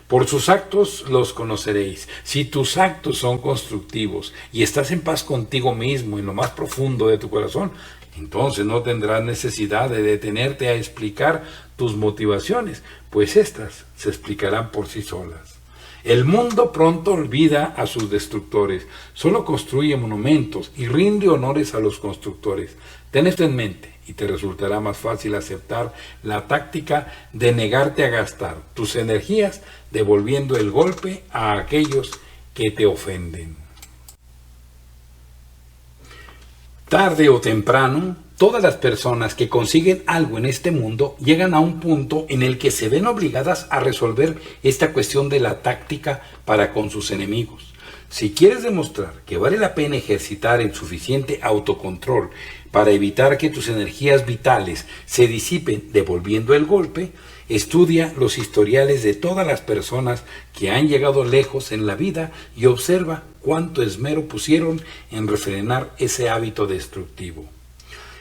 Por sus actos los conoceréis. Si tus actos son constructivos y estás en paz contigo mismo en lo más profundo de tu corazón, entonces no tendrás necesidad de detenerte a explicar tus motivaciones, pues éstas se explicarán por sí solas. El mundo pronto olvida a sus destructores, solo construye monumentos y rinde honores a los constructores. Ten esto en mente y te resultará más fácil aceptar la táctica de negarte a gastar tus energías devolviendo el golpe a aquellos que te ofenden. Tarde o temprano, todas las personas que consiguen algo en este mundo llegan a un punto en el que se ven obligadas a resolver esta cuestión de la táctica para con sus enemigos. Si quieres demostrar que vale la pena ejercitar el suficiente autocontrol para evitar que tus energías vitales se disipen devolviendo el golpe, estudia los historiales de todas las personas que han llegado lejos en la vida y observa cuánto esmero pusieron en refrenar ese hábito destructivo.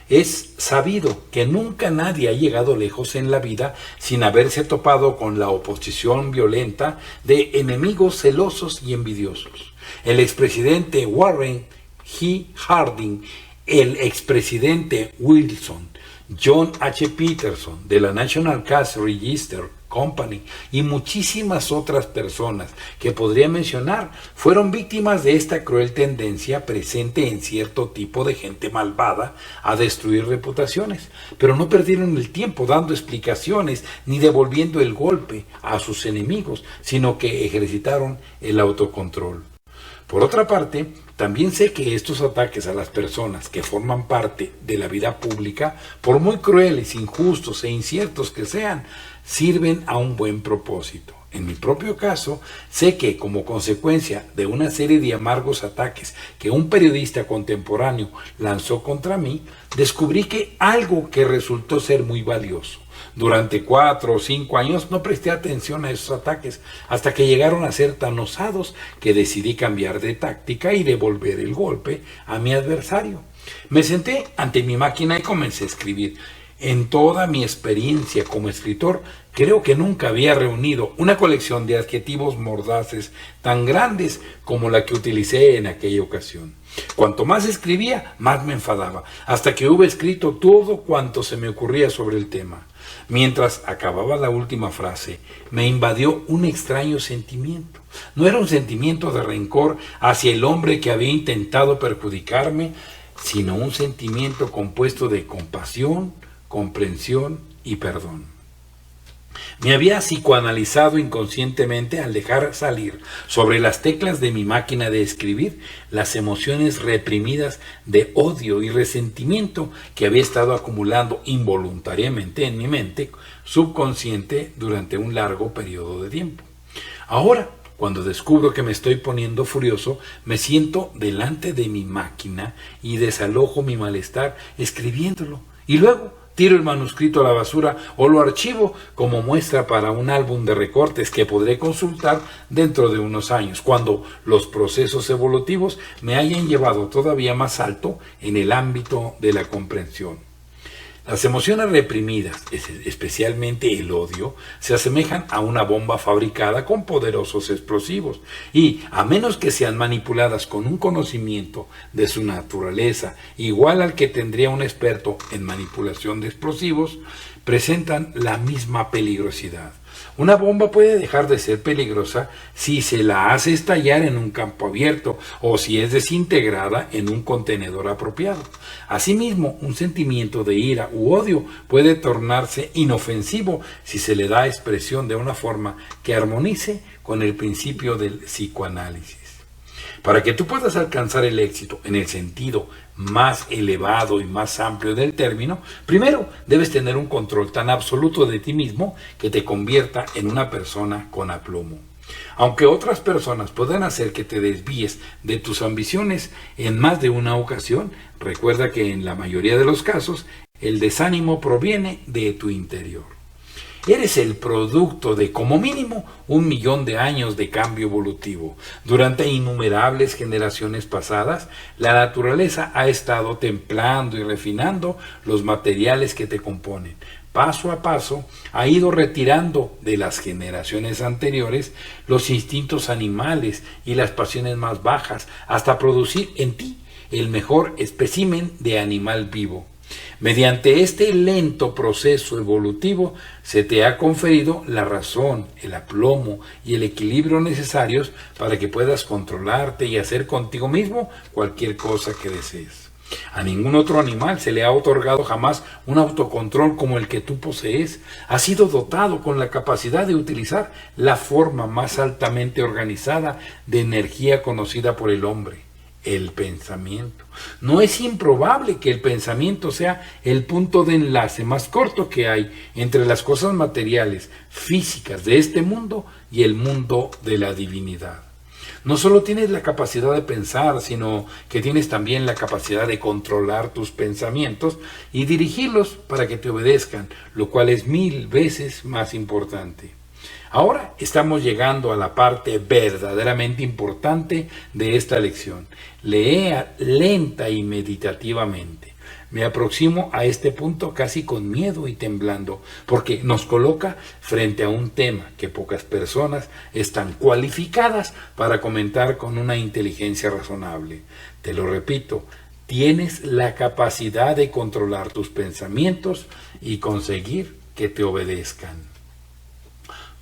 Es sabido que nunca nadie ha llegado lejos en la vida sin haberse topado con la oposición violenta de enemigos celosos y envidiosos. El expresidente Warren G. Harding, el expresidente Wilson, John H. Peterson de la National Cash Register Company y muchísimas otras personas que podría mencionar fueron víctimas de esta cruel tendencia presente en cierto tipo de gente malvada a destruir reputaciones, pero no perdieron el tiempo dando explicaciones ni devolviendo el golpe a sus enemigos, sino que ejercitaron el autocontrol. Por otra parte, también sé que estos ataques a las personas que forman parte de la vida pública, por muy crueles, injustos e inciertos que sean, sirven a un buen propósito. En mi propio caso, sé que como consecuencia de una serie de amargos ataques que un periodista contemporáneo lanzó contra mí, descubrí que algo que resultó ser muy valioso. Durante 4 o 5 años no presté atención a esos ataques hasta que llegaron a ser tan osados que decidí cambiar de táctica y devolver el golpe a mi adversario. Me senté ante mi máquina y comencé a escribir. En toda mi experiencia como escritor, creo que nunca había reunido una colección de adjetivos mordaces tan grandes como la que utilicé en aquella ocasión. Cuanto más escribía, más me enfadaba, hasta que hube escrito todo cuanto se me ocurría sobre el tema. Mientras acababa la última frase, me invadió un extraño sentimiento. No era un sentimiento de rencor hacia el hombre que había intentado perjudicarme, sino un sentimiento compuesto de compasión, comprensión y perdón. Me había psicoanalizado inconscientemente al dejar salir sobre las teclas de mi máquina de escribir las emociones reprimidas de odio y resentimiento que había estado acumulando involuntariamente en mi mente subconsciente durante un largo periodo de tiempo. Ahora, cuando descubro que me estoy poniendo furioso, me siento delante de mi máquina y desalojo mi malestar escribiéndolo. Y luego tiro el manuscrito a la basura o lo archivo como muestra para un álbum de recortes que podré consultar dentro de unos años, cuando los procesos evolutivos me hayan llevado todavía más alto en el ámbito de la comprensión. Las emociones reprimidas, especialmente el odio, se asemejan a una bomba fabricada con poderosos explosivos y, a menos que sean manipuladas con un conocimiento de su naturaleza igual al que tendría un experto en manipulación de explosivos, presentan la misma peligrosidad. Una bomba puede dejar de ser peligrosa si se la hace estallar en un campo abierto o si es desintegrada en un contenedor apropiado. Asimismo, un sentimiento de ira u odio puede tornarse inofensivo si se le da expresión de una forma que armonice con el principio del psicoanálisis. Para que tú puedas alcanzar el éxito en el sentido más elevado y más amplio del término, primero debes tener un control tan absoluto de ti mismo que te convierta en una persona con aplomo. Aunque otras personas puedan hacer que te desvíes de tus ambiciones en más de una ocasión, recuerda que en la mayoría de los casos el desánimo proviene de tu interior. Eres el producto de, como mínimo, 1.000.000 de años de cambio evolutivo. Durante innumerables generaciones pasadas, la naturaleza ha estado templando y refinando los materiales que te componen. Paso a paso, ha ido retirando de las generaciones anteriores los instintos animales y las pasiones más bajas, hasta producir en ti el mejor espécimen de animal vivo. Mediante este lento proceso evolutivo se te ha conferido la razón, el aplomo y el equilibrio necesarios para que puedas controlarte y hacer contigo mismo cualquier cosa que desees. A ningún otro animal se le ha otorgado jamás un autocontrol como el que tú posees. Has sido dotado con la capacidad de utilizar la forma más altamente organizada de energía conocida por el hombre: el pensamiento. No es improbable que el pensamiento sea el punto de enlace más corto que hay entre las cosas materiales, físicas de este mundo y el mundo de la divinidad. No solo tienes la capacidad de pensar, sino que tienes también la capacidad de controlar tus pensamientos y dirigirlos para que te obedezcan, lo cual es 1000 veces más importante. Ahora estamos llegando a la parte verdaderamente importante de esta lección. Lee lenta y meditativamente. Me aproximo a este punto casi con miedo y temblando, porque nos coloca frente a un tema que pocas personas están cualificadas para comentar con una inteligencia razonable. Te lo repito, tienes la capacidad de controlar tus pensamientos y conseguir que te obedezcan.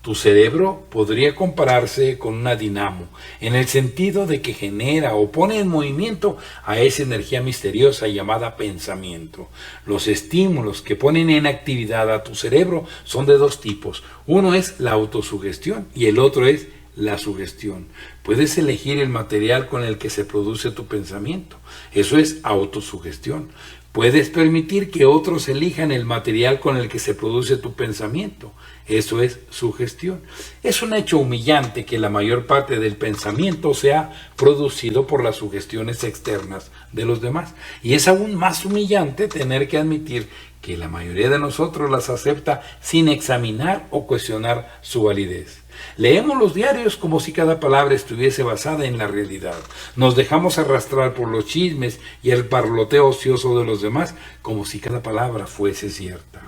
Tu cerebro podría compararse con una dinamo, en el sentido de que genera o pone en movimiento a esa energía misteriosa llamada pensamiento. Los estímulos que ponen en actividad a tu cerebro son de dos tipos. Uno es la autosugestión y el otro es la sugestión. Puedes elegir el material con el que se produce tu pensamiento. Eso es autosugestión. Puedes permitir que otros elijan el material con el que se produce tu pensamiento. Eso es sugestión. Es un hecho humillante que la mayor parte del pensamiento sea producido por las sugestiones externas de los demás. Y es aún más humillante tener que admitir que la mayoría de nosotros las acepta sin examinar o cuestionar su validez. Leemos los diarios como si cada palabra estuviese basada en la realidad. Nos dejamos arrastrar por los chismes y el parloteo ocioso de los demás como si cada palabra fuese cierta.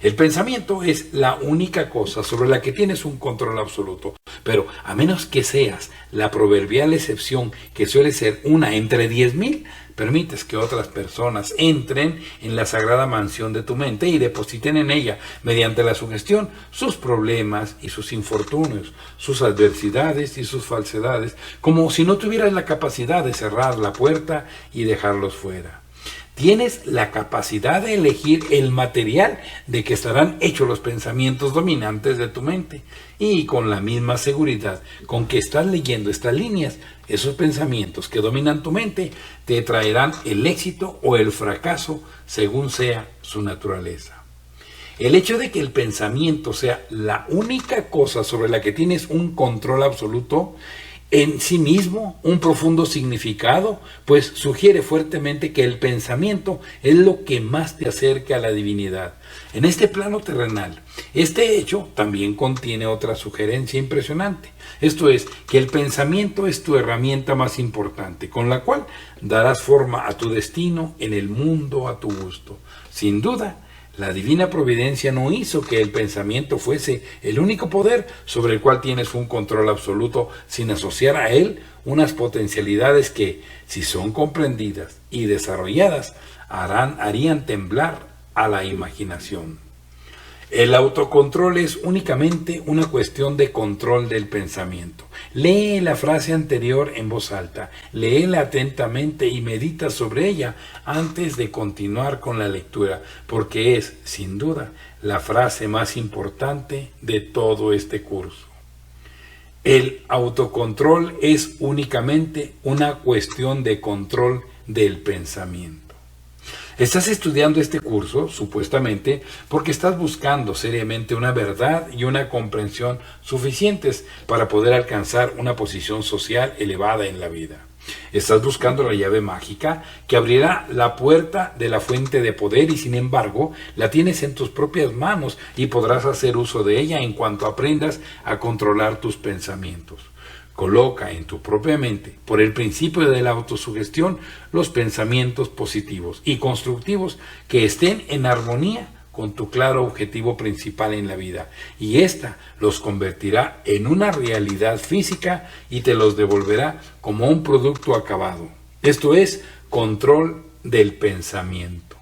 El pensamiento es la única cosa sobre la que tienes un control absoluto, pero a menos que seas la proverbial excepción que suele ser una entre 10.000, permites que otras personas entren en la sagrada mansión de tu mente y depositen en ella, mediante la sugestión, sus problemas y sus infortunios, sus adversidades y sus falsedades, como si no tuvieras la capacidad de cerrar la puerta y dejarlos fuera. Tienes la capacidad de elegir el material de que estarán hechos los pensamientos dominantes de tu mente, y con la misma seguridad con que estás leyendo estas líneas, esos pensamientos que dominan tu mente te traerán el éxito o el fracaso según sea su naturaleza. El hecho de que el pensamiento sea la única cosa sobre la que tienes un control absoluto en sí mismo un profundo significado, pues sugiere fuertemente que el pensamiento es lo que más te acerca a la divinidad. En este plano terrenal, este hecho también contiene otra sugerencia impresionante. Esto es, que el pensamiento es tu herramienta más importante, con la cual darás forma a tu destino en el mundo a tu gusto. Sin duda, la divina providencia no hizo que el pensamiento fuese el único poder sobre el cual tienes un control absoluto, sin asociar a él unas potencialidades que, si son comprendidas y desarrolladas, harían temblar a la imaginación. El autocontrol es únicamente una cuestión de control del pensamiento. Lee la frase anterior en voz alta, léela atentamente y medita sobre ella antes de continuar con la lectura, porque es, sin duda, la frase más importante de todo este curso. El autocontrol es únicamente una cuestión de control del pensamiento. Estás estudiando este curso, supuestamente, porque estás buscando seriamente una verdad y una comprensión suficientes para poder alcanzar una posición social elevada en la vida. Estás buscando la llave mágica que abrirá la puerta de la fuente de poder y, sin embargo, la tienes en tus propias manos y podrás hacer uso de ella en cuanto aprendas a controlar tus pensamientos. Coloca en tu propia mente, por el principio de la autosugestión, los pensamientos positivos y constructivos que estén en armonía con tu claro objetivo principal en la vida, y ésta los convertirá en una realidad física y te los devolverá como un producto acabado. Esto es control del pensamiento.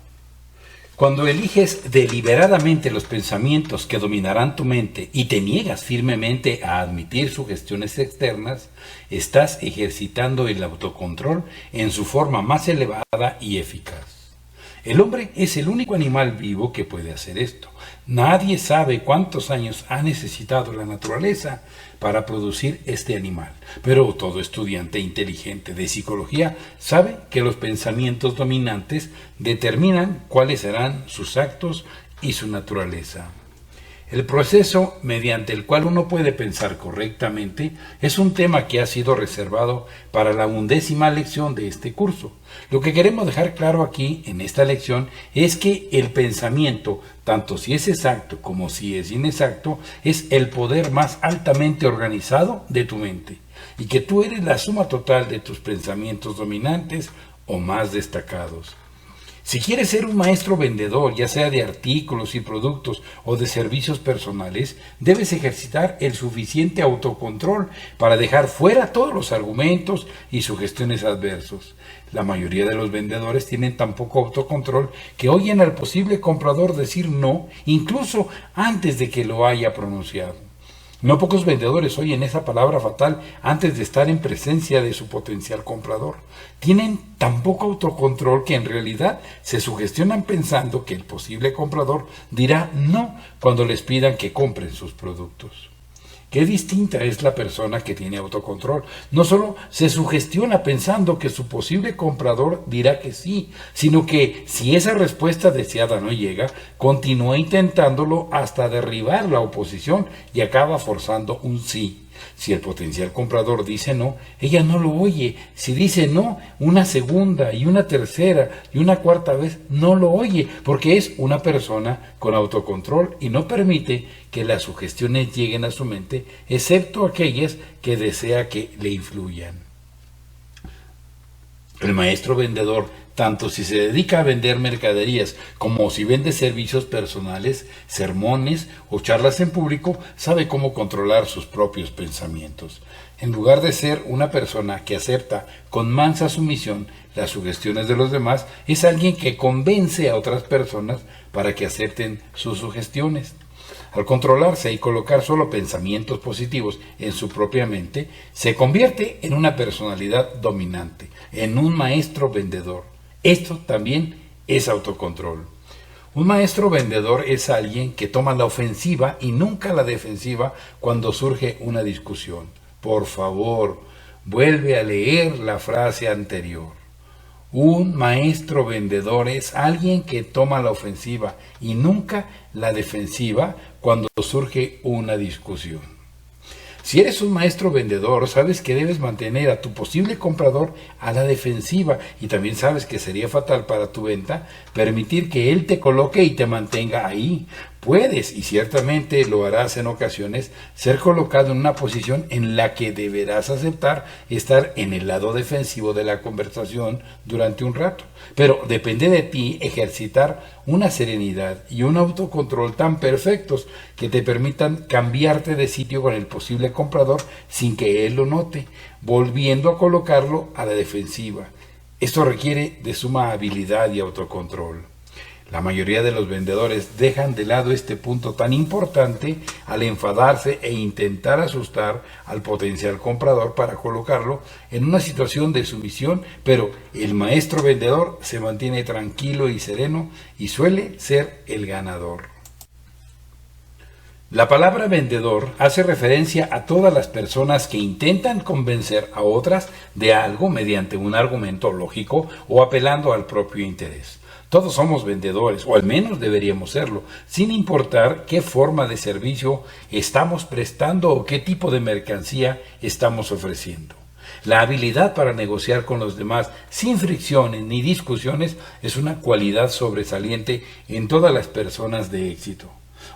Cuando eliges deliberadamente los pensamientos que dominarán tu mente y te niegas firmemente a admitir sugestiones externas, estás ejercitando el autocontrol en su forma más elevada y eficaz. El hombre es el único animal vivo que puede hacer esto. Nadie sabe cuántos años ha necesitado la naturaleza para producir este animal, pero todo estudiante inteligente de psicología sabe que los pensamientos dominantes determinan cuáles serán sus actos y su naturaleza. El proceso mediante el cual uno puede pensar correctamente es un tema que ha sido reservado para la 11ª lección de este curso. Lo que queremos dejar claro aquí en esta lección es que el pensamiento, tanto si es exacto como si es inexacto, es el poder más altamente organizado de tu mente, y que tú eres la suma total de tus pensamientos dominantes o más destacados. Si quieres ser un maestro vendedor, ya sea de artículos y productos o de servicios personales, debes ejercitar el suficiente autocontrol para dejar fuera todos los argumentos y sugestiones adversos. La mayoría de los vendedores tienen tan poco autocontrol que oyen al posible comprador decir no, incluso antes de que lo haya pronunciado. No pocos vendedores oyen esa palabra fatal antes de estar en presencia de su potencial comprador. Tienen tan poco autocontrol que en realidad se sugestionan pensando que el posible comprador dirá no cuando les pidan que compren sus productos. Qué distinta es la persona que tiene autocontrol. No solo se sugestiona pensando que su posible comprador dirá que sí, sino que si esa respuesta deseada no llega, continúa intentándolo hasta derribar la oposición y acaba forzando un sí. Si el potencial comprador dice no, ella no lo oye. Si dice no, una segunda y una tercera y una cuarta vez, no lo oye, porque es una persona con autocontrol y no permite que las sugestiones lleguen a su mente, excepto aquellas que desea que le influyan. El maestro vendedor, tanto si se dedica a vender mercaderías como si vende servicios personales, sermones o charlas en público, sabe cómo controlar sus propios pensamientos. En lugar de ser una persona que acepta con mansa sumisión las sugestiones de los demás, es alguien que convence a otras personas para que acepten sus sugestiones. Al controlarse y colocar solo pensamientos positivos en su propia mente, se convierte en una personalidad dominante, en un maestro vendedor. Esto también es autocontrol. Un maestro vendedor es alguien que toma la ofensiva y nunca la defensiva cuando surge una discusión. Por favor, vuelve a leer la frase anterior. Un maestro vendedor es alguien que toma la ofensiva y nunca la defensiva cuando surge una discusión. Si eres un maestro vendedor, sabes que debes mantener a tu posible comprador a la defensiva y también sabes que sería fatal para tu venta permitir que él te coloque y te mantenga ahí. Puedes, y ciertamente lo harás en ocasiones, ser colocado en una posición en la que deberás aceptar estar en el lado defensivo de la conversación durante un rato. Pero depende de ti ejercitar una serenidad y un autocontrol tan perfectos que te permitan cambiarte de sitio con el posible comprador sin que él lo note, volviendo a colocarlo a la defensiva. Esto requiere de suma habilidad y autocontrol. La mayoría de los vendedores dejan de lado este punto tan importante al enfadarse e intentar asustar al potencial comprador para colocarlo en una situación de sumisión, pero el maestro vendedor se mantiene tranquilo y sereno y suele ser el ganador. La palabra vendedor hace referencia a todas las personas que intentan convencer a otras de algo mediante un argumento lógico o apelando al propio interés. Todos somos vendedores, o al menos deberíamos serlo, sin importar qué forma de servicio estamos prestando o qué tipo de mercancía estamos ofreciendo. La habilidad para negociar con los demás sin fricciones ni discusiones es una cualidad sobresaliente en todas las personas de éxito.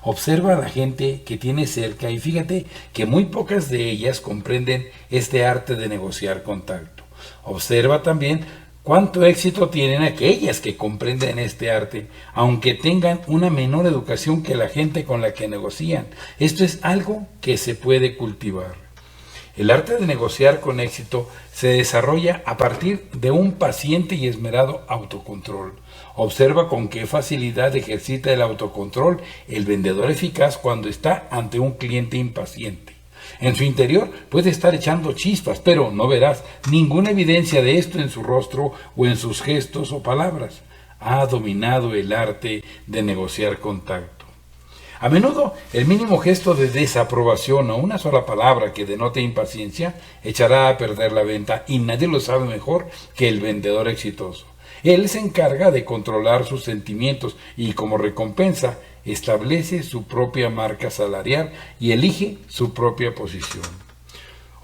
Observa a la gente que tienes cerca y fíjate que muy pocas de ellas comprenden este arte de negociar con tacto. Observa también cuánto éxito tienen aquellas que comprenden este arte, aunque tengan una menor educación que la gente con la que negocian. Esto es algo que se puede cultivar. El arte de negociar con éxito se desarrolla a partir de un paciente y esmerado autocontrol. Observa con qué facilidad ejercita el autocontrol el vendedor eficaz cuando está ante un cliente impaciente. En su interior puede estar echando chispas, pero no verás ninguna evidencia de esto en su rostro o en sus gestos o palabras. Ha dominado el arte de negociar con tacto. A menudo, el mínimo gesto de desaprobación o una sola palabra que denote impaciencia echará a perder la venta y nadie lo sabe mejor que el vendedor exitoso. Él se encarga de controlar sus sentimientos y como recompensa establece su propia marca salarial y elige su propia posición.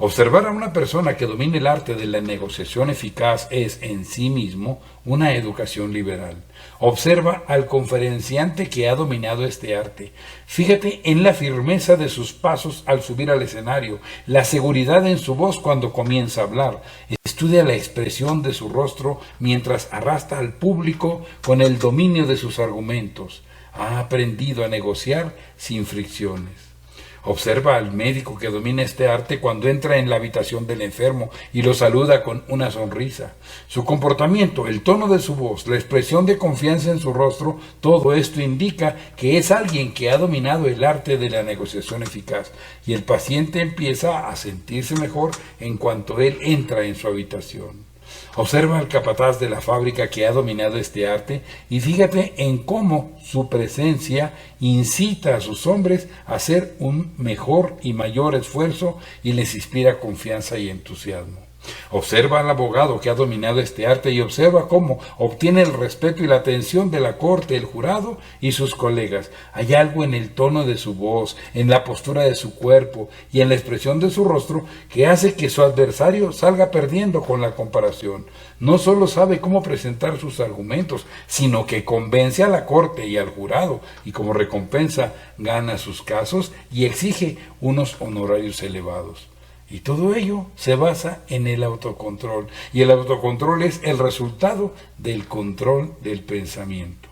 Observar a una persona que domine el arte de la negociación eficaz es en sí mismo una educación liberal. Observa al conferenciante que ha dominado este arte. Fíjate en la firmeza de sus pasos al subir al escenario, la seguridad en su voz cuando comienza a hablar. Estudia la expresión de su rostro mientras arrastra al público con el dominio de sus argumentos. Ha aprendido a negociar sin fricciones. Observa al médico que domina este arte cuando entra en la habitación del enfermo y lo saluda con una sonrisa. Su comportamiento, el tono de su voz, la expresión de confianza en su rostro, todo esto indica que es alguien que ha dominado el arte de la negociación eficaz y el paciente empieza a sentirse mejor en cuanto él entra en su habitación. Observa al capataz de la fábrica que ha dominado este arte y fíjate en cómo su presencia incita a sus hombres a hacer un mejor y mayor esfuerzo y les inspira confianza y entusiasmo. Observa al abogado que ha dominado este arte y observa cómo obtiene el respeto y la atención de la corte, el jurado y sus colegas. Hay algo en el tono de su voz, en la postura de su cuerpo y en la expresión de su rostro que hace que su adversario salga perdiendo con la comparación. No solo sabe cómo presentar sus argumentos, sino que convence a la corte y al jurado y como recompensa gana sus casos y exige unos honorarios elevados. Y todo ello se basa en el autocontrol. Y el autocontrol es el resultado del control del pensamiento.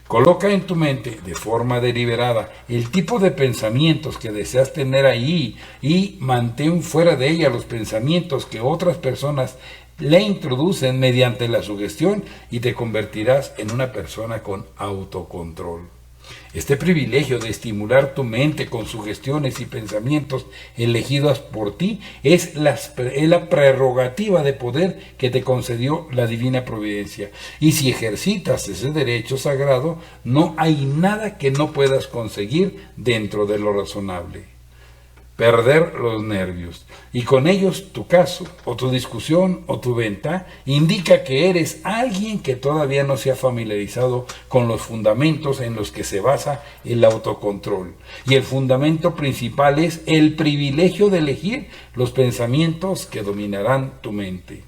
Coloca en tu mente de forma deliberada el tipo de pensamientos que deseas tener ahí y mantén fuera de ella los pensamientos que otras personas le introducen mediante la sugestión y te convertirás en una persona con autocontrol. Este privilegio de estimular tu mente con sugestiones y pensamientos elegidos por ti es la prerrogativa de poder que te concedió la divina providencia. Y si ejercitas ese derecho sagrado, no hay nada que no puedas conseguir dentro de lo razonable. perder los nervios, y con ellos tu caso, o tu discusión, o tu venta, indica que eres alguien que todavía no se ha familiarizado con los fundamentos en los que se basa el autocontrol. Y el fundamento principal es el privilegio de elegir los pensamientos que dominarán tu mente.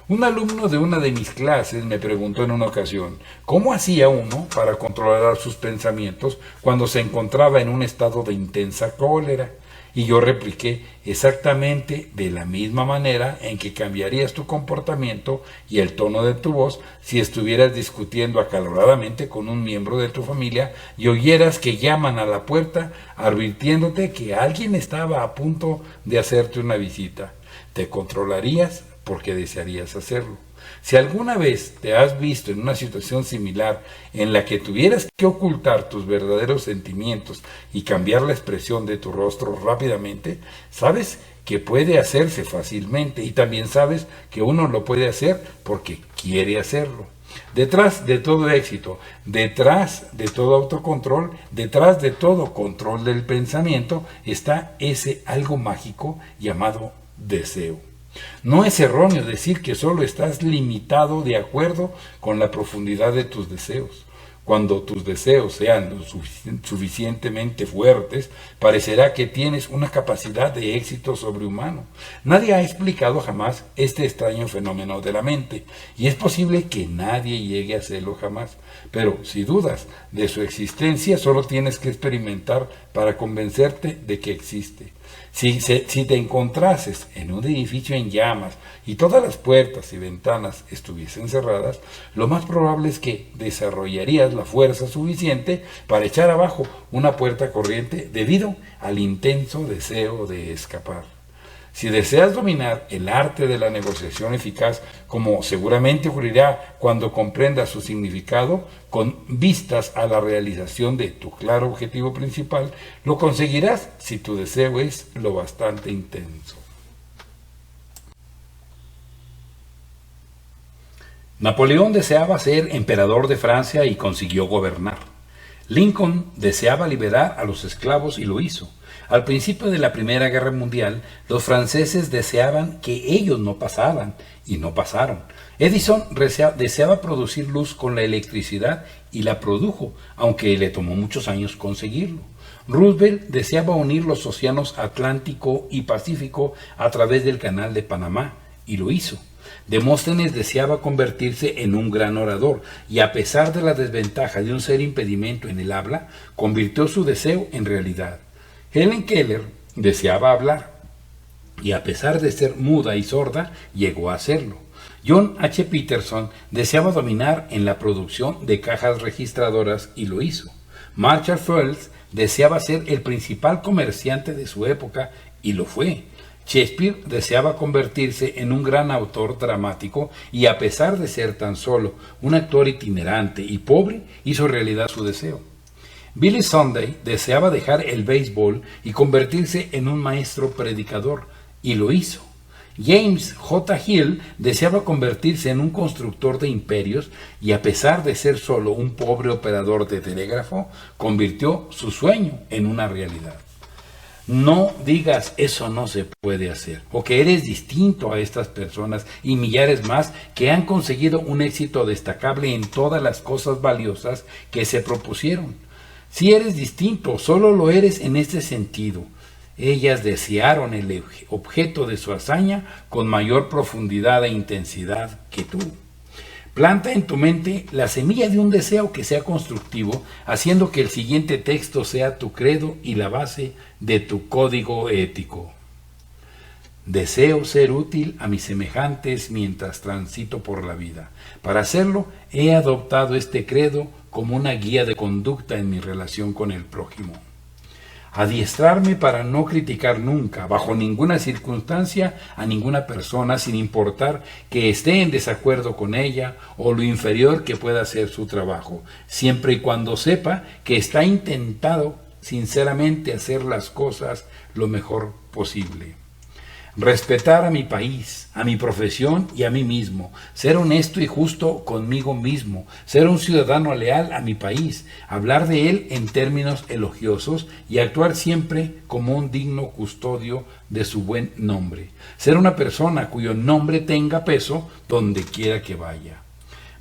Un alumno de una de mis clases me preguntó en una ocasión, ¿cómo hacía uno para controlar sus pensamientos cuando se encontraba en un estado de intensa cólera? Y yo repliqué, exactamente de la misma manera en que cambiarías tu comportamiento y el tono de tu voz si estuvieras discutiendo acaloradamente con un miembro de tu familia y oyeras que llaman a la puerta advirtiéndote que alguien estaba a punto de hacerte una visita. Te controlarías porque desearías hacerlo. Si alguna vez te has visto en una situación similar en la que tuvieras que ocultar tus verdaderos sentimientos y cambiar la expresión de tu rostro rápidamente, sabes que puede hacerse fácilmente y también sabes que uno lo puede hacer porque quiere hacerlo. Detrás de todo éxito, detrás de todo autocontrol, detrás de todo control del pensamiento está ese algo mágico llamado deseo. No es erróneo decir que solo estás limitado de acuerdo con la profundidad de tus deseos. Cuando tus deseos sean lo suficientemente fuertes, parecerá que tienes una capacidad de éxito sobrehumano. Nadie ha explicado jamás este extraño fenómeno de la mente, y es posible que nadie llegue a hacerlo jamás. Pero si dudas de su existencia, solo tienes que experimentar para convencerte de que existe. Si te encontrases en un edificio en llamas y todas las puertas y ventanas estuviesen cerradas, lo más probable es que desarrollarías la fuerza suficiente para echar abajo una puerta corriente debido al intenso deseo de escapar. Si deseas dominar el arte de la negociación eficaz, como seguramente ocurrirá cuando comprendas su significado, con vistas a la realización de tu claro objetivo principal, lo conseguirás si tu deseo es lo bastante intenso. Napoleón deseaba ser emperador de Francia y consiguió gobernar. Lincoln deseaba liberar a los esclavos y lo hizo. Al principio de la Primera Guerra Mundial, los franceses deseaban que ellos no pasaran, y no pasaron. Edison deseaba producir luz con la electricidad y la produjo, aunque le tomó muchos años conseguirlo. Roosevelt deseaba unir los océanos Atlántico y Pacífico a través del Canal de Panamá, y lo hizo. Demóstenes deseaba convertirse en un gran orador, y a pesar de la desventaja de un ser impedimento en el habla, convirtió su deseo en realidad. Helen Keller deseaba hablar, y a pesar de ser muda y sorda, llegó a hacerlo. John H. Peterson deseaba dominar en la producción de cajas registradoras y lo hizo. Marshall Fields deseaba ser el principal comerciante de su época y lo fue. Shakespeare deseaba convertirse en un gran autor dramático y a pesar de ser tan solo un actor itinerante y pobre, hizo realidad su deseo. Billy Sunday deseaba dejar el béisbol y convertirse en un maestro predicador, y lo hizo. James J. Hill deseaba convertirse en un constructor de imperios y a pesar de ser solo un pobre operador de telégrafo, convirtió su sueño en una realidad. No digas eso no se puede hacer, o que eres distinto a estas personas y millares más que han conseguido un éxito destacable en todas las cosas valiosas que se propusieron. Si eres distinto, solo lo eres en este sentido. Ellas desearon el objeto de su hazaña con mayor profundidad e intensidad que tú. Planta en tu mente la semilla de un deseo que sea constructivo, haciendo que el siguiente texto sea tu credo y la base de tu código ético. Deseo ser útil a mis semejantes mientras transito por la vida. Para hacerlo, he adoptado este credo como una guía de conducta en mi relación con el prójimo. Adiestrarme para no criticar nunca, bajo ninguna circunstancia, a ninguna persona, sin importar que esté en desacuerdo con ella o lo inferior que pueda ser su trabajo, siempre y cuando sepa que está intentando sinceramente hacer las cosas lo mejor posible. respetar a mi país, a mi profesión y a mí mismo, ser honesto y justo conmigo mismo, ser un ciudadano leal a mi país, hablar de él en términos elogiosos y actuar siempre como un digno custodio de su buen nombre, ser una persona cuyo nombre tenga peso donde quiera que vaya.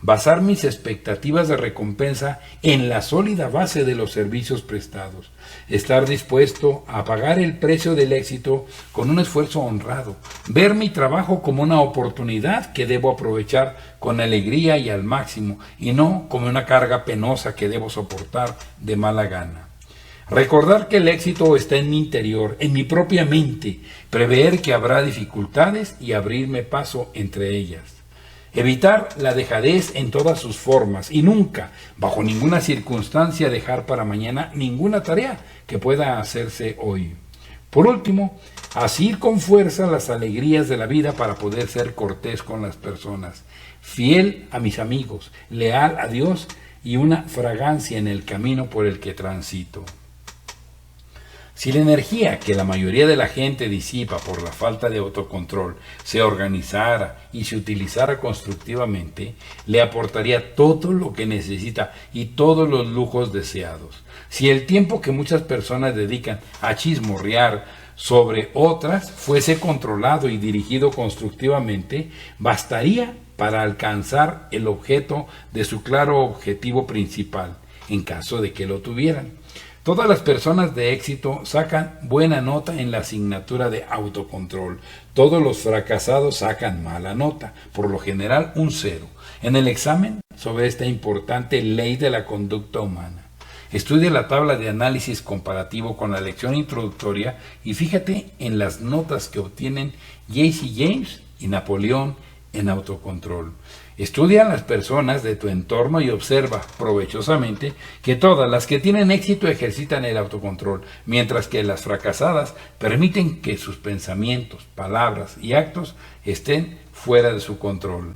Basar mis expectativas de recompensa en la sólida base de los servicios prestados. Estar dispuesto a pagar el precio del éxito con un esfuerzo honrado. Ver mi trabajo como una oportunidad que debo aprovechar con alegría y al máximo, y no como una carga penosa que debo soportar de mala gana. Recordar que el éxito está en mi interior, en mi propia mente. Prever que habrá dificultades y abrirme paso entre ellas. Evitar la dejadez en todas sus formas y nunca, bajo ninguna circunstancia, dejar para mañana ninguna tarea que pueda hacerse hoy. Por último, asir con fuerza las alegrías de la vida para poder ser cortés con las personas, fiel a mis amigos, leal a Dios y una fragancia en el camino por el que transito. Si la energía que la mayoría de la gente disipa por la falta de autocontrol se organizara y se utilizara constructivamente, le aportaría todo lo que necesita y todos los lujos deseados. Si el tiempo que muchas personas dedican a chismorrear sobre otras fuese controlado y dirigido constructivamente, bastaría para alcanzar el objeto de su claro objetivo principal, en caso de que lo tuvieran. Todas las personas de éxito sacan buena nota en la asignatura de autocontrol. Todos los fracasados sacan mala nota, por lo general un 0, en el examen sobre esta importante ley de la conducta humana. Estudia la tabla de análisis comparativo con la lección introductoria y fíjate en las notas que obtienen J.C. James y Napoleón en autocontrol. Estudia a las personas de tu entorno y observa provechosamente que todas las que tienen éxito ejercitan el autocontrol, mientras que las fracasadas permiten que sus pensamientos, palabras y actos estén fuera de su control.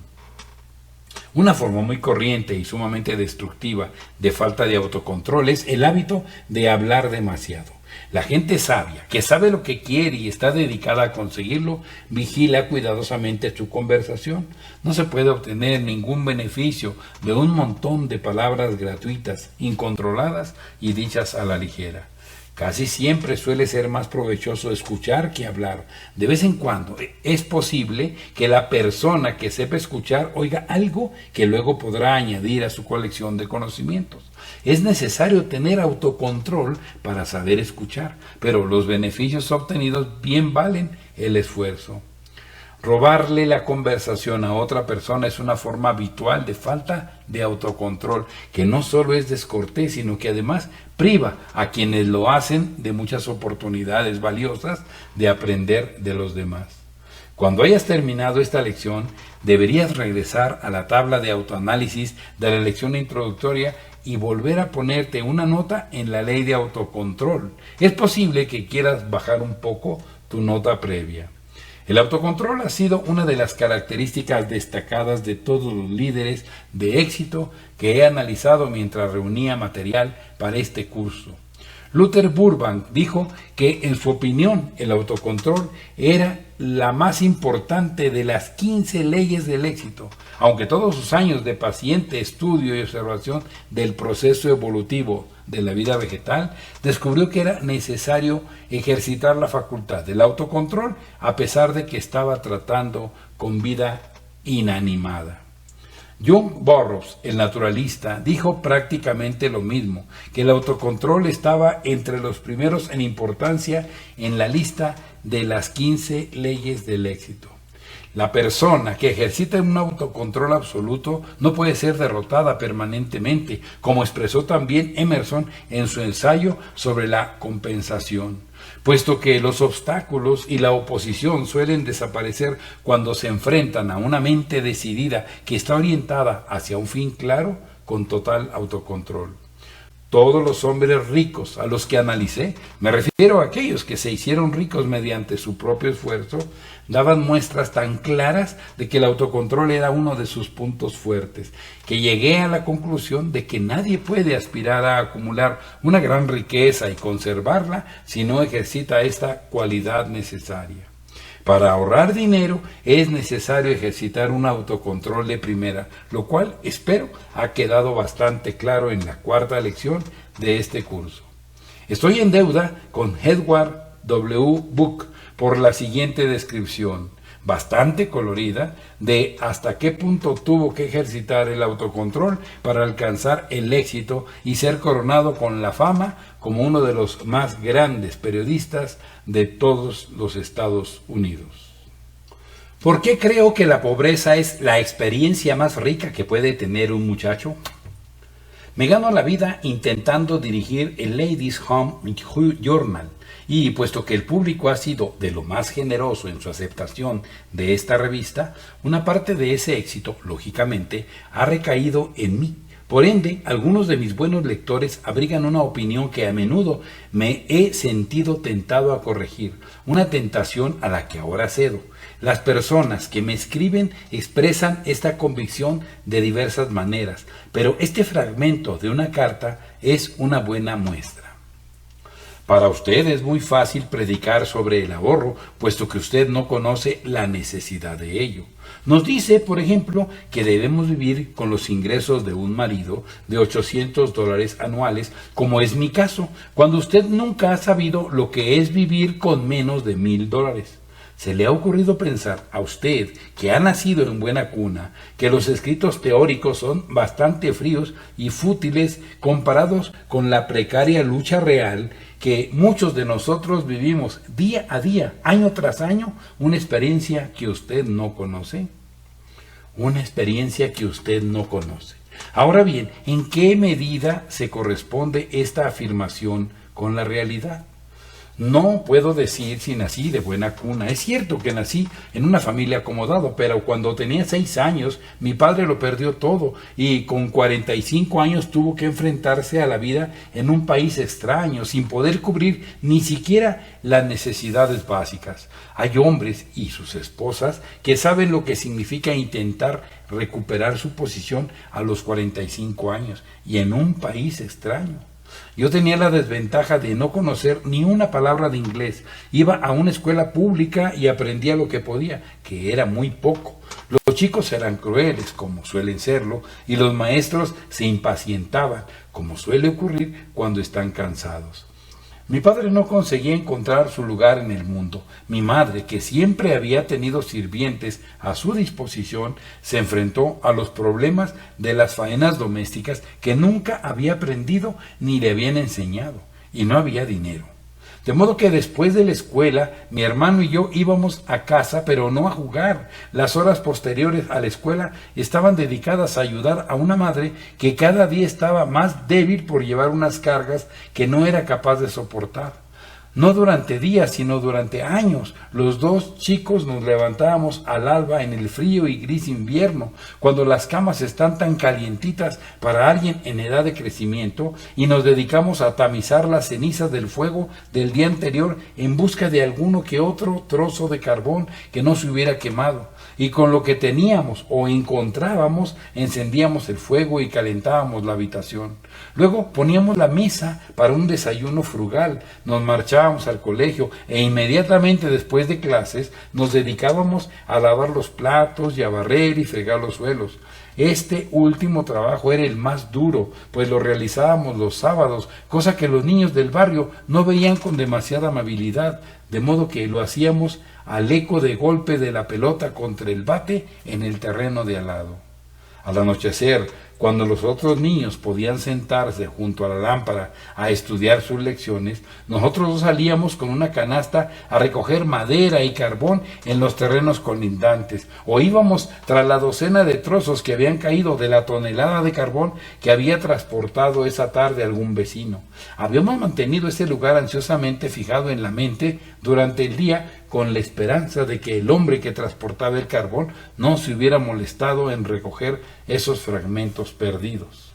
Una forma muy corriente y sumamente destructiva de falta de autocontrol es el hábito de hablar demasiado. La gente sabia, que sabe lo que quiere y está dedicada a conseguirlo, vigila cuidadosamente su conversación. No se puede obtener ningún beneficio de un montón de palabras gratuitas, incontroladas y dichas a la ligera. Casi siempre suele ser más provechoso escuchar que hablar. De vez en cuando es posible que la persona que sepa escuchar oiga algo que luego podrá añadir a su colección de conocimientos. Es necesario tener autocontrol para saber escuchar, pero los beneficios obtenidos bien valen el esfuerzo. Robarle la conversación a otra persona es una forma habitual de falta de autocontrol, que no solo es descortés, sino que además priva a quienes lo hacen de muchas oportunidades valiosas de aprender de los demás. Cuando hayas terminado esta lección, deberías regresar a la tabla de autoanálisis de la lección introductoria y volver a ponerte una nota en la ley de autocontrol. Es posible que quieras bajar un poco tu nota previa. El autocontrol ha sido una de las características destacadas de todos los líderes de éxito que he analizado mientras reunía material para este curso. Luther Burbank dijo que, en su opinión, el autocontrol era la más importante de las 15 leyes del éxito, aunque todos sus años de paciente estudio y observación del proceso evolutivo de la vida vegetal, descubrió que era necesario ejercitar la facultad del autocontrol a pesar de que estaba tratando con vida inanimada. John Burroughs, el naturalista, dijo prácticamente lo mismo, que el autocontrol estaba entre los primeros en importancia en la lista de las 15 leyes del éxito. La persona que ejercita un autocontrol absoluto no puede ser derrotada permanentemente, como expresó también Emerson en su ensayo sobre la compensación, puesto que los obstáculos y la oposición suelen desaparecer cuando se enfrentan a una mente decidida que está orientada hacia un fin claro con total autocontrol. Todos los hombres ricos a los que analicé, me refiero a aquellos que se hicieron ricos mediante su propio esfuerzo, daban muestras tan claras de que el autocontrol era uno de sus puntos fuertes, que llegué a la conclusión de que nadie puede aspirar a acumular una gran riqueza y conservarla si no ejercita esta cualidad necesaria. Para ahorrar dinero es necesario ejercitar un autocontrol de primera, lo cual espero ha quedado bastante claro en la cuarta lección de este curso. Estoy en deuda con Edward W. Book por la siguiente descripción, bastante colorida, de hasta qué punto tuvo que ejercitar el autocontrol para alcanzar el éxito y ser coronado con la fama como uno de los más grandes periodistas de todos los Estados Unidos. ¿Por qué creo que la pobreza es la experiencia más rica que puede tener un muchacho? Me gano la vida intentando dirigir el Ladies Home Journal, y puesto que el público ha sido de lo más generoso en su aceptación de esta revista, una parte de ese éxito, lógicamente, ha recaído en mí. Por ende, algunos de mis buenos lectores abrigan una opinión que a menudo me he sentido tentado a corregir, una tentación a la que ahora cedo. Las personas que me escriben expresan esta convicción de diversas maneras, pero este fragmento de una carta es una buena muestra. Para usted es muy fácil predicar sobre el ahorro, puesto que usted no conoce la necesidad de ello. Nos dice, por ejemplo, que debemos vivir con los ingresos de un marido de $800 anuales, como es mi caso, cuando usted nunca ha sabido lo que es vivir con menos de $1,000. ¿Se le ha ocurrido pensar a usted, que ha nacido en buena cuna, que los escritos teóricos son bastante fríos y fútiles comparados con la precaria lucha real que muchos de nosotros vivimos día a día, año tras año, una experiencia que usted no conoce? Una experiencia que usted no conoce. Ahora bien, ¿en qué medida se corresponde esta afirmación con la realidad? No puedo decir si nací de buena cuna. Es cierto que nací en una familia acomodada, pero cuando tenía 6 años, mi padre lo perdió todo y con 45 años tuvo que enfrentarse a la vida en un país extraño, sin poder cubrir ni siquiera las necesidades básicas. Hay hombres y sus esposas que saben lo que significa intentar recuperar su posición a los 45 años y en un país extraño. Yo tenía la desventaja de no conocer ni una palabra de inglés. Iba a una escuela pública y aprendía lo que podía, que era muy poco. Los chicos eran crueles, como suelen serlo, y los maestros se impacientaban, como suele ocurrir cuando están cansados. Mi padre no conseguía encontrar su lugar en el mundo. Mi madre, que siempre había tenido sirvientes a su disposición, se enfrentó a los problemas de las faenas domésticas que nunca había aprendido ni le habían enseñado, y no había dinero. De modo que después de la escuela, mi hermano y yo íbamos a casa, pero no a jugar. Las horas posteriores a la escuela estaban dedicadas a ayudar a una madre que cada día estaba más débil por llevar unas cargas que no era capaz de soportar. No durante días, sino durante años, los dos chicos nos levantábamos al alba en el frío y gris invierno, cuando las camas están tan calientitas para alguien en edad de crecimiento, y nos dedicamos a tamizar las cenizas del fuego del día anterior en busca de alguno que otro trozo de carbón que no se hubiera quemado. Y con lo que teníamos o encontrábamos, encendíamos el fuego y calentábamos la habitación. Luego poníamos la mesa para un desayuno frugal, nos marchábamos al colegio e inmediatamente después de clases nos dedicábamos a lavar los platos y a barrer y fregar los suelos. Este último trabajo era el más duro, pues lo realizábamos los sábados, cosa que los niños del barrio no veían con demasiada amabilidad, de modo que lo hacíamos al eco de golpe de la pelota contra el bate en el terreno de al lado. Al anochecer, cuando los otros niños podían sentarse junto a la lámpara a estudiar sus lecciones, nosotros dos salíamos con una canasta a recoger madera y carbón en los terrenos colindantes, o íbamos tras la docena de trozos que habían caído de la tonelada de carbón que había transportado esa tarde algún vecino. Habíamos mantenido ese lugar ansiosamente fijado en la mente durante el día, con la esperanza de que el hombre que transportaba el carbón no se hubiera molestado en recoger esos fragmentos perdidos.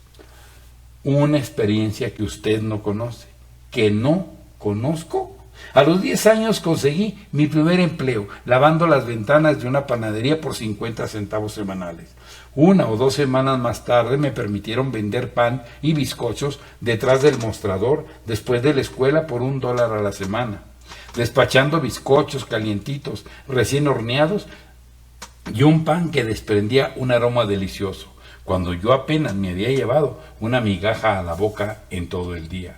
Una experiencia que usted no conoce, que no conozco. A los 10 años conseguí mi primer empleo, lavando las ventanas de una panadería por 50 centavos semanales. 1 o 2 semanas más tarde me permitieron vender pan y bizcochos detrás del mostrador después de la escuela por $1 a la semana. despachando bizcochos calientitos, recién horneados, y un pan que desprendía un aroma delicioso, cuando yo apenas me había llevado una migaja a la boca en todo el día.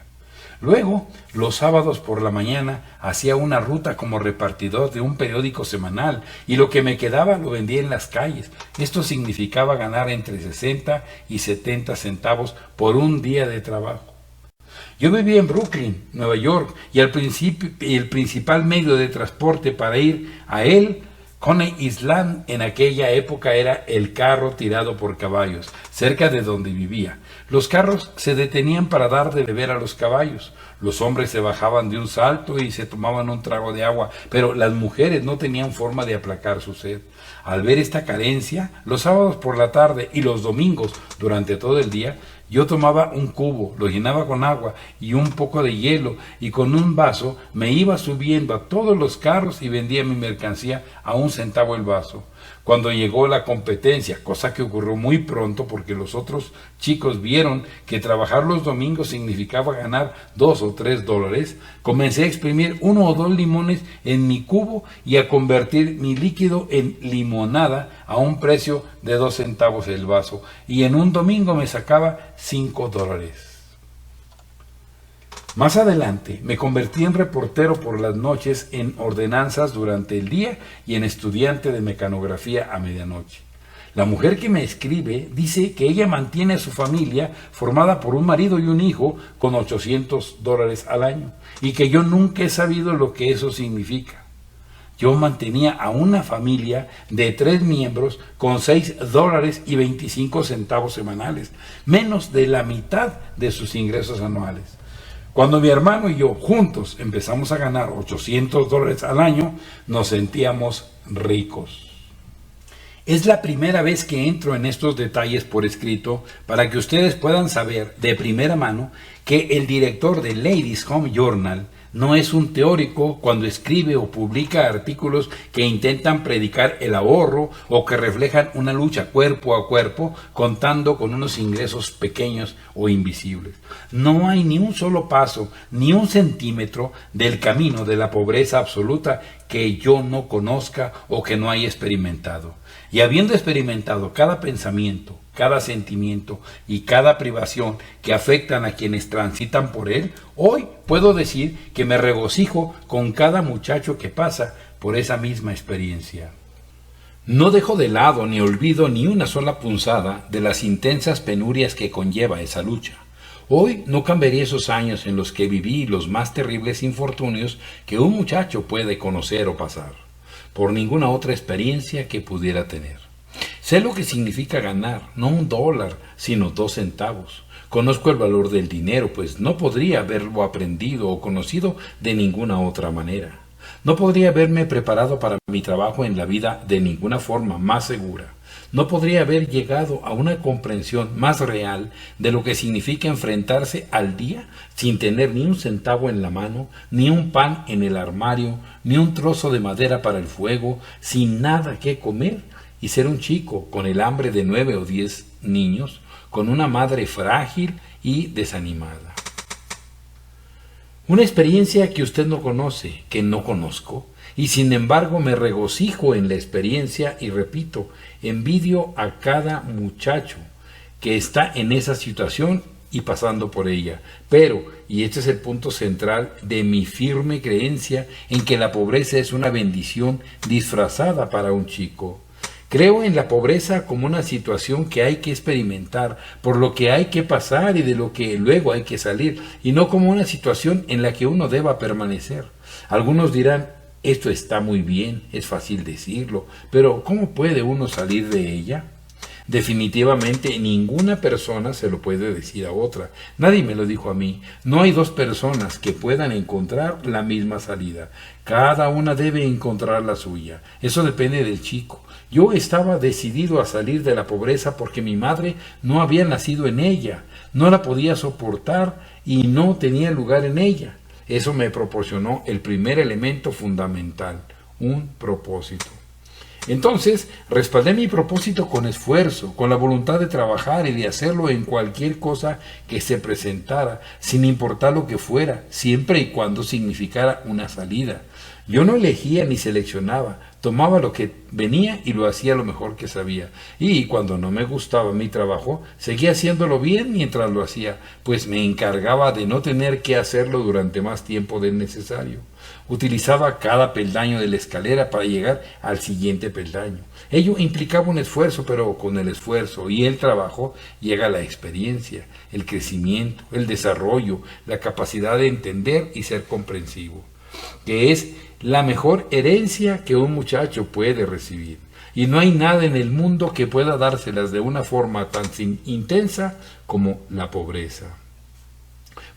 Luego, los sábados por la mañana, hacía una ruta como repartidor de un periódico semanal y lo que me quedaba lo vendía en las calles. Esto significaba ganar entre 60 y 70 centavos por un día de trabajo. Yo vivía en Brooklyn, Nueva York, y el principal medio de transporte para ir a Coney Island en aquella época era el carro tirado por caballos, cerca de donde vivía. Los carros se detenían para dar de beber a los caballos. Los hombres se bajaban de un salto y se tomaban un trago de agua, pero las mujeres no tenían forma de aplacar su sed. Al ver esta carencia, los sábados por la tarde y los domingos durante todo el día, yo tomaba un cubo, lo llenaba con agua y un poco de hielo y con un vaso me iba subiendo a todos los carros y vendía mi mercancía a 1 centavo el vaso. Cuando llegó la competencia, cosa que ocurrió muy pronto porque los otros chicos vieron que trabajar los domingos significaba ganar $2 o $3, comencé a exprimir 1 o 2 limones en mi cubo y a convertir mi líquido en limonada a un precio de 2 centavos el vaso, y en un domingo me sacaba $5. Más adelante me convertí en reportero por las noches, en ordenanzas durante el día y en estudiante de mecanografía a medianoche. La mujer que me escribe dice que ella mantiene a su familia formada por un marido y un hijo con $800 al año y que yo nunca he sabido lo que eso significa. Yo mantenía a una familia de 3 miembros con $6.25 semanales, menos de la mitad de sus ingresos anuales. Cuando mi hermano y yo juntos empezamos a ganar $800 al año, nos sentíamos ricos. Es la primera vez que entro en estos detalles por escrito para que ustedes puedan saber de primera mano que el director de Ladies Home Journal no es un teórico cuando escribe o publica artículos que intentan predicar el ahorro o que reflejan una lucha cuerpo a cuerpo contando con unos ingresos pequeños o invisibles. No hay ni un solo paso, ni un centímetro del camino de la pobreza absoluta que yo no conozca o que no haya experimentado. Y habiendo experimentado cada pensamiento, cada sentimiento y cada privación que afectan a quienes transitan por él, hoy puedo decir que me regocijo con cada muchacho que pasa por esa misma experiencia. No dejo de lado ni olvido ni una sola punzada de las intensas penurias que conlleva esa lucha. Hoy no cambiaría esos años en los que viví los más terribles infortunios que un muchacho puede conocer o pasar, por ninguna otra experiencia que pudiera tener. Sé lo que significa ganar, no $1, sino 2 centavos. Conozco el valor del dinero, pues no podría haberlo aprendido o conocido de ninguna otra manera. No podría haberme preparado para mi trabajo en la vida de ninguna forma más segura. No podría haber llegado a una comprensión más real de lo que significa enfrentarse al día sin tener ni 1 centavo en la mano, ni un pan en el armario, ni un trozo de madera para el fuego, sin nada que comer, y ser un chico con el hambre de 9 o 10 niños, con una madre frágil y desanimada. Una experiencia que usted no conoce, que no conozco, y sin embargo me regocijo en la experiencia y repito, envidio a cada muchacho que está en esa situación y pasando por ella. Pero, y este es el punto central de mi firme creencia en que la pobreza es una bendición disfrazada para un chico. Creo en la pobreza como una situación que hay que experimentar, por lo que hay que pasar y de lo que luego hay que salir, y no como una situación en la que uno deba permanecer. Algunos dirán, esto está muy bien, es fácil decirlo, pero ¿cómo puede uno salir de ella? Definitivamente ninguna persona se lo puede decir a otra. Nadie me lo dijo a mí. No hay 2 personas que puedan encontrar la misma salida. Cada una debe encontrar la suya. Eso depende del chico. Yo estaba decidido a salir de la pobreza porque mi madre no había nacido en ella, no la podía soportar y no tenía lugar en ella. Eso me proporcionó el primer elemento fundamental, un propósito. Entonces, respaldé mi propósito con esfuerzo, con la voluntad de trabajar y de hacerlo en cualquier cosa que se presentara, sin importar lo que fuera, siempre y cuando significara una salida. Yo no elegía ni seleccionaba, tomaba lo que venía y lo hacía lo mejor que sabía. Y cuando no me gustaba mi trabajo, seguía haciéndolo bien mientras lo hacía, pues me encargaba de no tener que hacerlo durante más tiempo del necesario. Utilizaba cada peldaño de la escalera para llegar al siguiente peldaño. Ello implicaba un esfuerzo, pero con el esfuerzo y el trabajo llega la experiencia, el crecimiento, el desarrollo, la capacidad de entender y ser comprensivo, que es la mejor herencia que un muchacho puede recibir. Y no hay nada en el mundo que pueda dárselas de una forma tan intensa como la pobreza.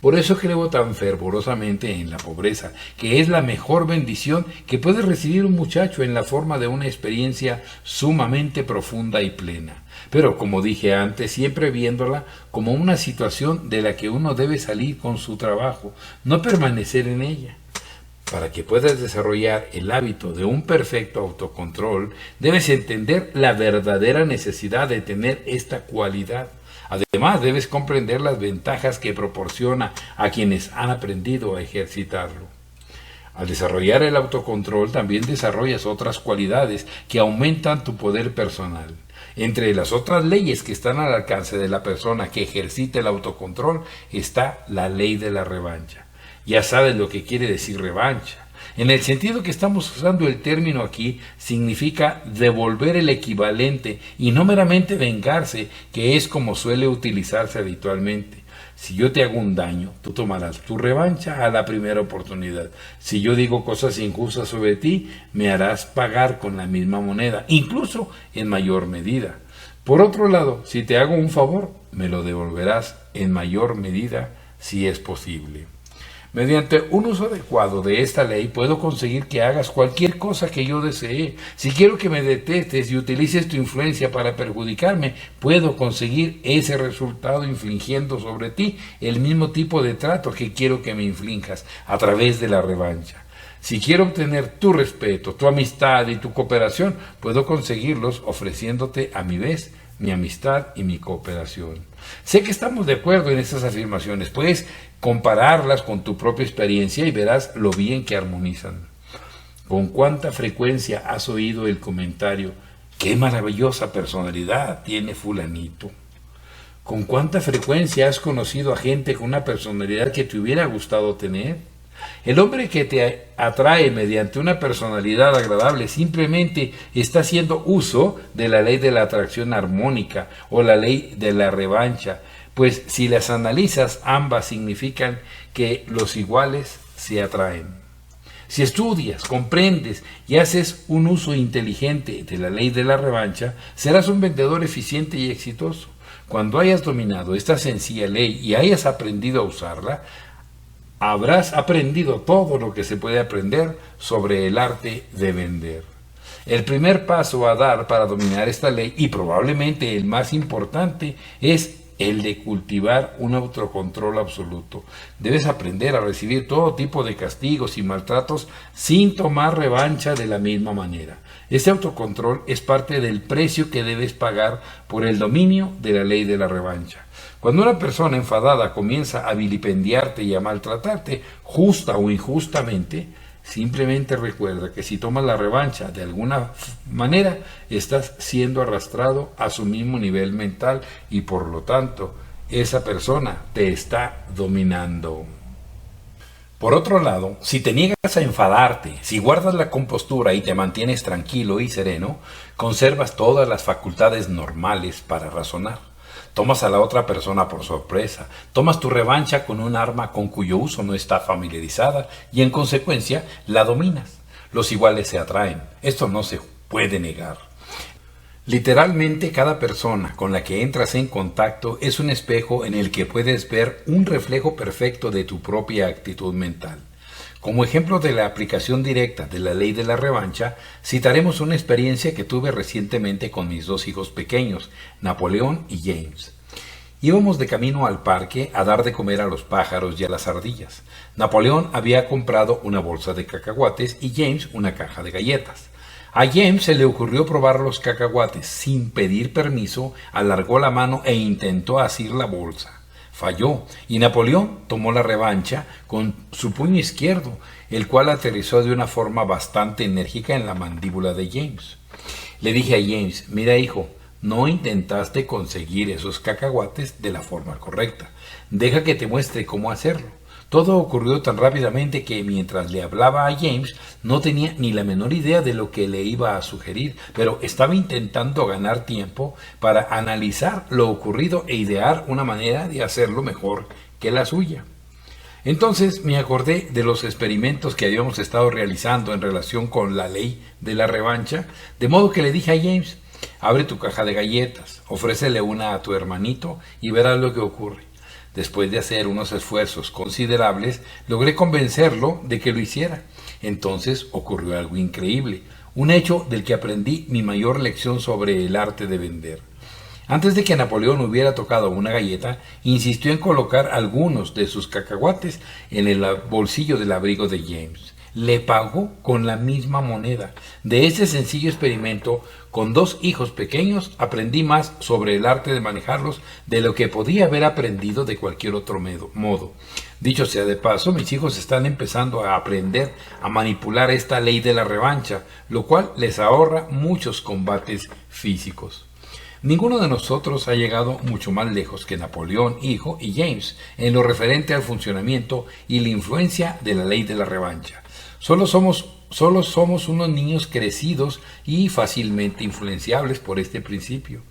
Por eso creo tan fervorosamente en la pobreza, que es la mejor bendición que puede recibir un muchacho en la forma de una experiencia sumamente profunda y plena. Pero, como dije antes, siempre viéndola como una situación de la que uno debe salir con su trabajo, no permanecer en ella. Para que puedas desarrollar el hábito de un perfecto autocontrol, debes entender la verdadera necesidad de tener esta cualidad. Además, debes comprender las ventajas que proporciona a quienes han aprendido a ejercitarlo. Al desarrollar el autocontrol, también desarrollas otras cualidades que aumentan tu poder personal. Entre las otras leyes que están al alcance de la persona que ejercita el autocontrol está la ley de la revancha. Ya sabes lo que quiere decir revancha. En el sentido que estamos usando el término aquí, significa devolver el equivalente y no meramente vengarse, que es como suele utilizarse habitualmente. Si yo te hago un daño, tú tomarás tu revancha a la primera oportunidad. Si yo digo cosas injustas sobre ti, me harás pagar con la misma moneda, incluso en mayor medida. Por otro lado, si te hago un favor, me lo devolverás en mayor medida si es posible. Mediante un uso adecuado de esta ley puedo conseguir que hagas cualquier cosa que yo desee. Si quiero que me detestes y utilices tu influencia para perjudicarme, puedo conseguir ese resultado infligiendo sobre ti el mismo tipo de trato que quiero que me inflinjas a través de la revancha. Si quiero obtener tu respeto, tu amistad y tu cooperación, puedo conseguirlos ofreciéndote a mi vez mi amistad y mi cooperación. Sé que estamos de acuerdo en estas afirmaciones, puedes compararlas con tu propia experiencia y verás lo bien que armonizan. ¿Con cuánta frecuencia has oído el comentario: qué maravillosa personalidad tiene fulanito? ¿Con cuánta frecuencia has conocido a gente con una personalidad que te hubiera gustado tener? El hombre que te atrae mediante una personalidad agradable simplemente está haciendo uso de la ley de la atracción armónica o la ley de la revancha, pues si las analizas, ambas significan que los iguales se atraen. Si estudias, comprendes y haces un uso inteligente de la ley de la revancha, serás un vendedor eficiente y exitoso. Cuando hayas dominado esta sencilla ley y hayas aprendido a usarla, habrás aprendido todo lo que se puede aprender sobre el arte de vender. El primer paso a dar para dominar esta ley, y probablemente el más importante, es el de cultivar un autocontrol absoluto. Debes aprender a recibir todo tipo de castigos y maltratos sin tomar revancha de la misma manera. Este autocontrol es parte del precio que debes pagar por el dominio de la ley de la revancha. Cuando una persona enfadada comienza a vilipendiarte y a maltratarte, justa o injustamente, simplemente recuerda que si tomas la revancha de alguna manera, estás siendo arrastrado a su mismo nivel mental y por lo tanto, esa persona te está dominando. Por otro lado, si te niegas a enfadarte, si guardas la compostura y te mantienes tranquilo y sereno, conservas todas las facultades normales para razonar. Tomas a la otra persona por sorpresa, tomas tu revancha con un arma con cuyo uso no está familiarizada y en consecuencia la dominas. Los iguales se atraen, esto no se puede negar. Literalmente cada persona con la que entras en contacto es un espejo en el que puedes ver un reflejo perfecto de tu propia actitud mental. Como ejemplo de la aplicación directa de la ley de la revancha, citaremos una experiencia que tuve recientemente con mis dos hijos pequeños, Napoleón y James. Íbamos de camino al parque a dar de comer a los pájaros y a las ardillas. Napoleón había comprado una bolsa de cacahuates y James una caja de galletas. A James se le ocurrió probar los cacahuates. Sin pedir permiso, alargó la mano e intentó asir la bolsa. Falló, y Napoleón tomó la revancha con su puño izquierdo, el cual aterrizó de una forma bastante enérgica en la mandíbula de James. Le dije a James: mira, hijo, no intentaste conseguir esos cacahuates de la forma correcta. Deja que te muestre cómo hacerlo. Todo ocurrió tan rápidamente que mientras le hablaba a James no tenía ni la menor idea de lo que le iba a sugerir, pero estaba intentando ganar tiempo para analizar lo ocurrido e idear una manera de hacerlo mejor que la suya. Entonces me acordé de los experimentos que habíamos estado realizando en relación con la ley de la revancha, de modo que le dije a James: abre tu caja de galletas, ofrécele una a tu hermanito y verás lo que ocurre. Después de hacer unos esfuerzos considerables, logré convencerlo de que lo hiciera. Entonces ocurrió algo increíble, un hecho del que aprendí mi mayor lección sobre el arte de vender. Antes de que Napoleón hubiera tocado una galleta, insistió en colocar algunos de sus cacahuates en el bolsillo del abrigo de James. Le pagó con la misma moneda. De este sencillo experimento, con 2 hijos pequeños, aprendí más sobre el arte de manejarlos de lo que podía haber aprendido de cualquier otro modo. Dicho sea de paso, mis hijos están empezando a aprender a manipular esta ley de la revancha, lo cual les ahorra muchos combates físicos. Ninguno de nosotros ha llegado mucho más lejos que Napoleón, hijo, y James en lo referente al funcionamiento y la influencia de la ley de la revancha. Solo somos unos niños crecidos y fácilmente influenciables por este principio.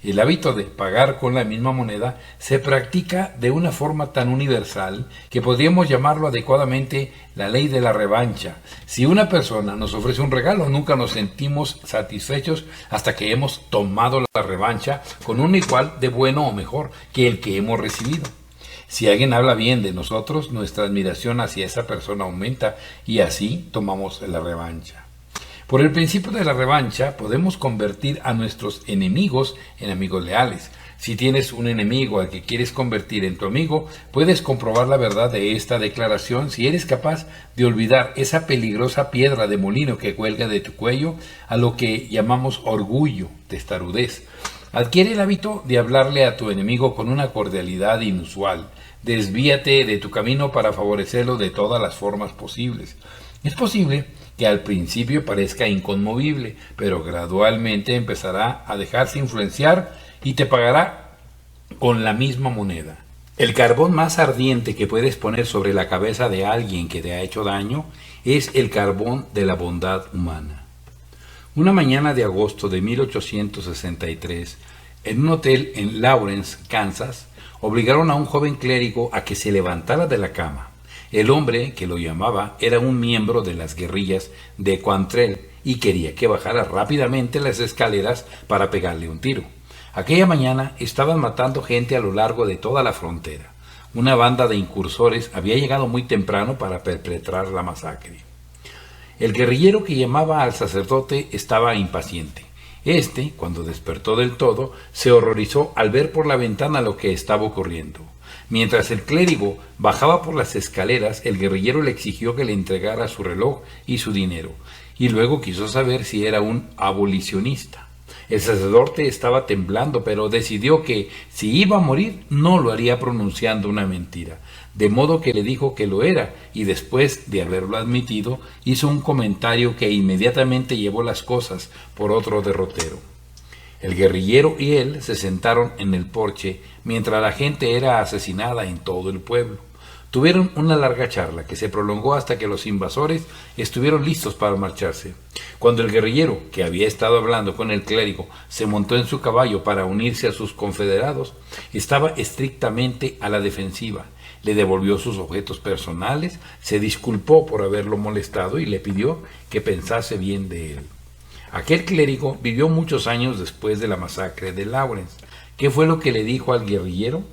El hábito de pagar con la misma moneda se practica de una forma tan universal que podríamos llamarlo adecuadamente la ley de la revancha. Si una persona nos ofrece un regalo, nunca nos sentimos satisfechos hasta que hemos tomado la revancha con un igual de bueno o mejor que el que hemos recibido. Si alguien habla bien de nosotros, nuestra admiración hacia esa persona aumenta y así tomamos la revancha. Por el principio de la revancha podemos convertir a nuestros enemigos en amigos leales. Si tienes un enemigo al que quieres convertir en tu amigo, puedes comprobar la verdad de esta declaración si eres capaz de olvidar esa peligrosa piedra de molino que cuelga de tu cuello, a lo que llamamos orgullo, testarudez. Adquiere el hábito de hablarle a tu enemigo con una cordialidad inusual. Desvíate de tu camino para favorecerlo de todas las formas posibles. Es posible que al principio parezca inconmovible, pero gradualmente empezará a dejarse influenciar y te pagará con la misma moneda. El carbón más ardiente que puedes poner sobre la cabeza de alguien que te ha hecho daño es el carbón de la bondad humana. Una mañana de agosto de 1863, en un hotel en Lawrence, Kansas, obligaron a un joven clérigo a que se levantara de la cama. El hombre que lo llamaba era un miembro de las guerrillas de Quantrell y quería que bajara rápidamente las escaleras para pegarle un tiro. Aquella mañana estaban matando gente a lo largo de toda la frontera. Una banda de incursores había llegado muy temprano para perpetrar la masacre. El guerrillero que llamaba al sacerdote estaba impaciente. Cuando despertó del todo, se horrorizó al ver por la ventana lo que estaba ocurriendo. Mientras el clérigo bajaba por las escaleras, el guerrillero le exigió que le entregara su reloj y su dinero, y luego quiso saber si era un abolicionista. El sacerdote estaba temblando, pero decidió que si iba a morir, no lo haría pronunciando una mentira. De modo que le dijo que lo era, y después de haberlo admitido, hizo un comentario que inmediatamente llevó las cosas por otro derrotero. El guerrillero y él se sentaron en el porche mientras la gente era asesinada en todo el pueblo. Tuvieron una larga charla que se prolongó hasta que los invasores estuvieron listos para marcharse. Cuando el guerrillero, que había estado hablando con el clérigo, se montó en su caballo para unirse a sus confederados, estaba estrictamente a la defensiva. Le devolvió sus objetos personales, se disculpó por haberlo molestado y le pidió que pensase bien de él. Aquel clérigo vivió muchos años después de la masacre de Lawrence. ¿Qué fue lo que le dijo al guerrillero?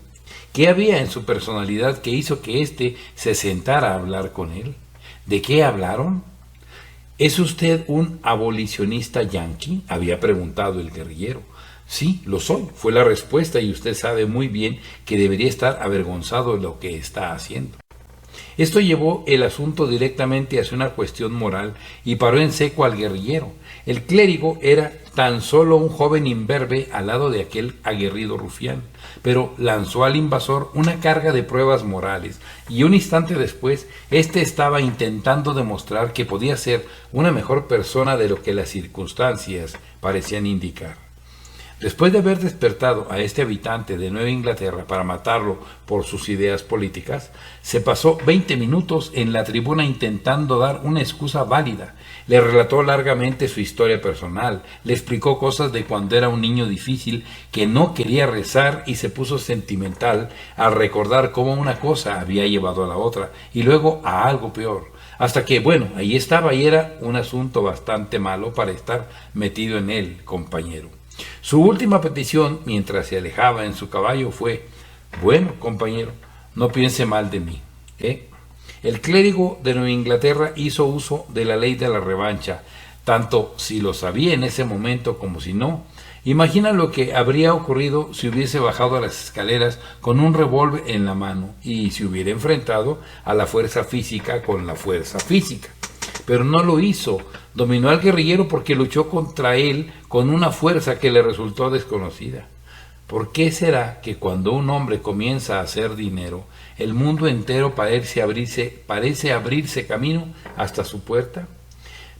¿Qué había en su personalidad que hizo que éste se sentara a hablar con él? ¿De qué hablaron? ¿Es usted un abolicionista yanqui?, había preguntado el guerrillero. Sí, lo soy, fue la respuesta, y usted sabe muy bien que debería estar avergonzado de lo que está haciendo. Esto llevó el asunto directamente hacia una cuestión moral y paró en seco al guerrillero. El clérigo era tan solo un joven imberbe al lado de aquel aguerrido rufián, pero lanzó al invasor una carga de pruebas morales, y un instante después éste estaba intentando demostrar que podía ser una mejor persona de lo que las circunstancias parecían indicar. Después de haber despertado a este habitante de Nueva Inglaterra para matarlo por sus ideas políticas, se pasó 20 minutos en la tribuna intentando dar una excusa válida. Le relató largamente su historia personal, le explicó cosas de cuando era un niño difícil que no quería rezar y se puso sentimental al recordar cómo una cosa había llevado a la otra y luego a algo peor. Hasta que, bueno, ahí estaba y era un asunto bastante malo para estar metido en él, compañero. Su última petición, mientras se alejaba en su caballo, fue: bueno, compañero, no piense mal de mí. El clérigo de Nueva Inglaterra hizo uso de la ley de la revancha, tanto si lo sabía en ese momento como si no. Imagina lo que habría ocurrido si hubiese bajado a las escaleras con un revólver en la mano y se hubiera enfrentado a la fuerza física con la fuerza física. Pero no lo hizo. Dominó al guerrillero porque luchó contra él con una fuerza que le resultó desconocida. ¿Por qué será que cuando un hombre comienza a hacer dinero, el mundo entero parece abrirse camino hasta su puerta?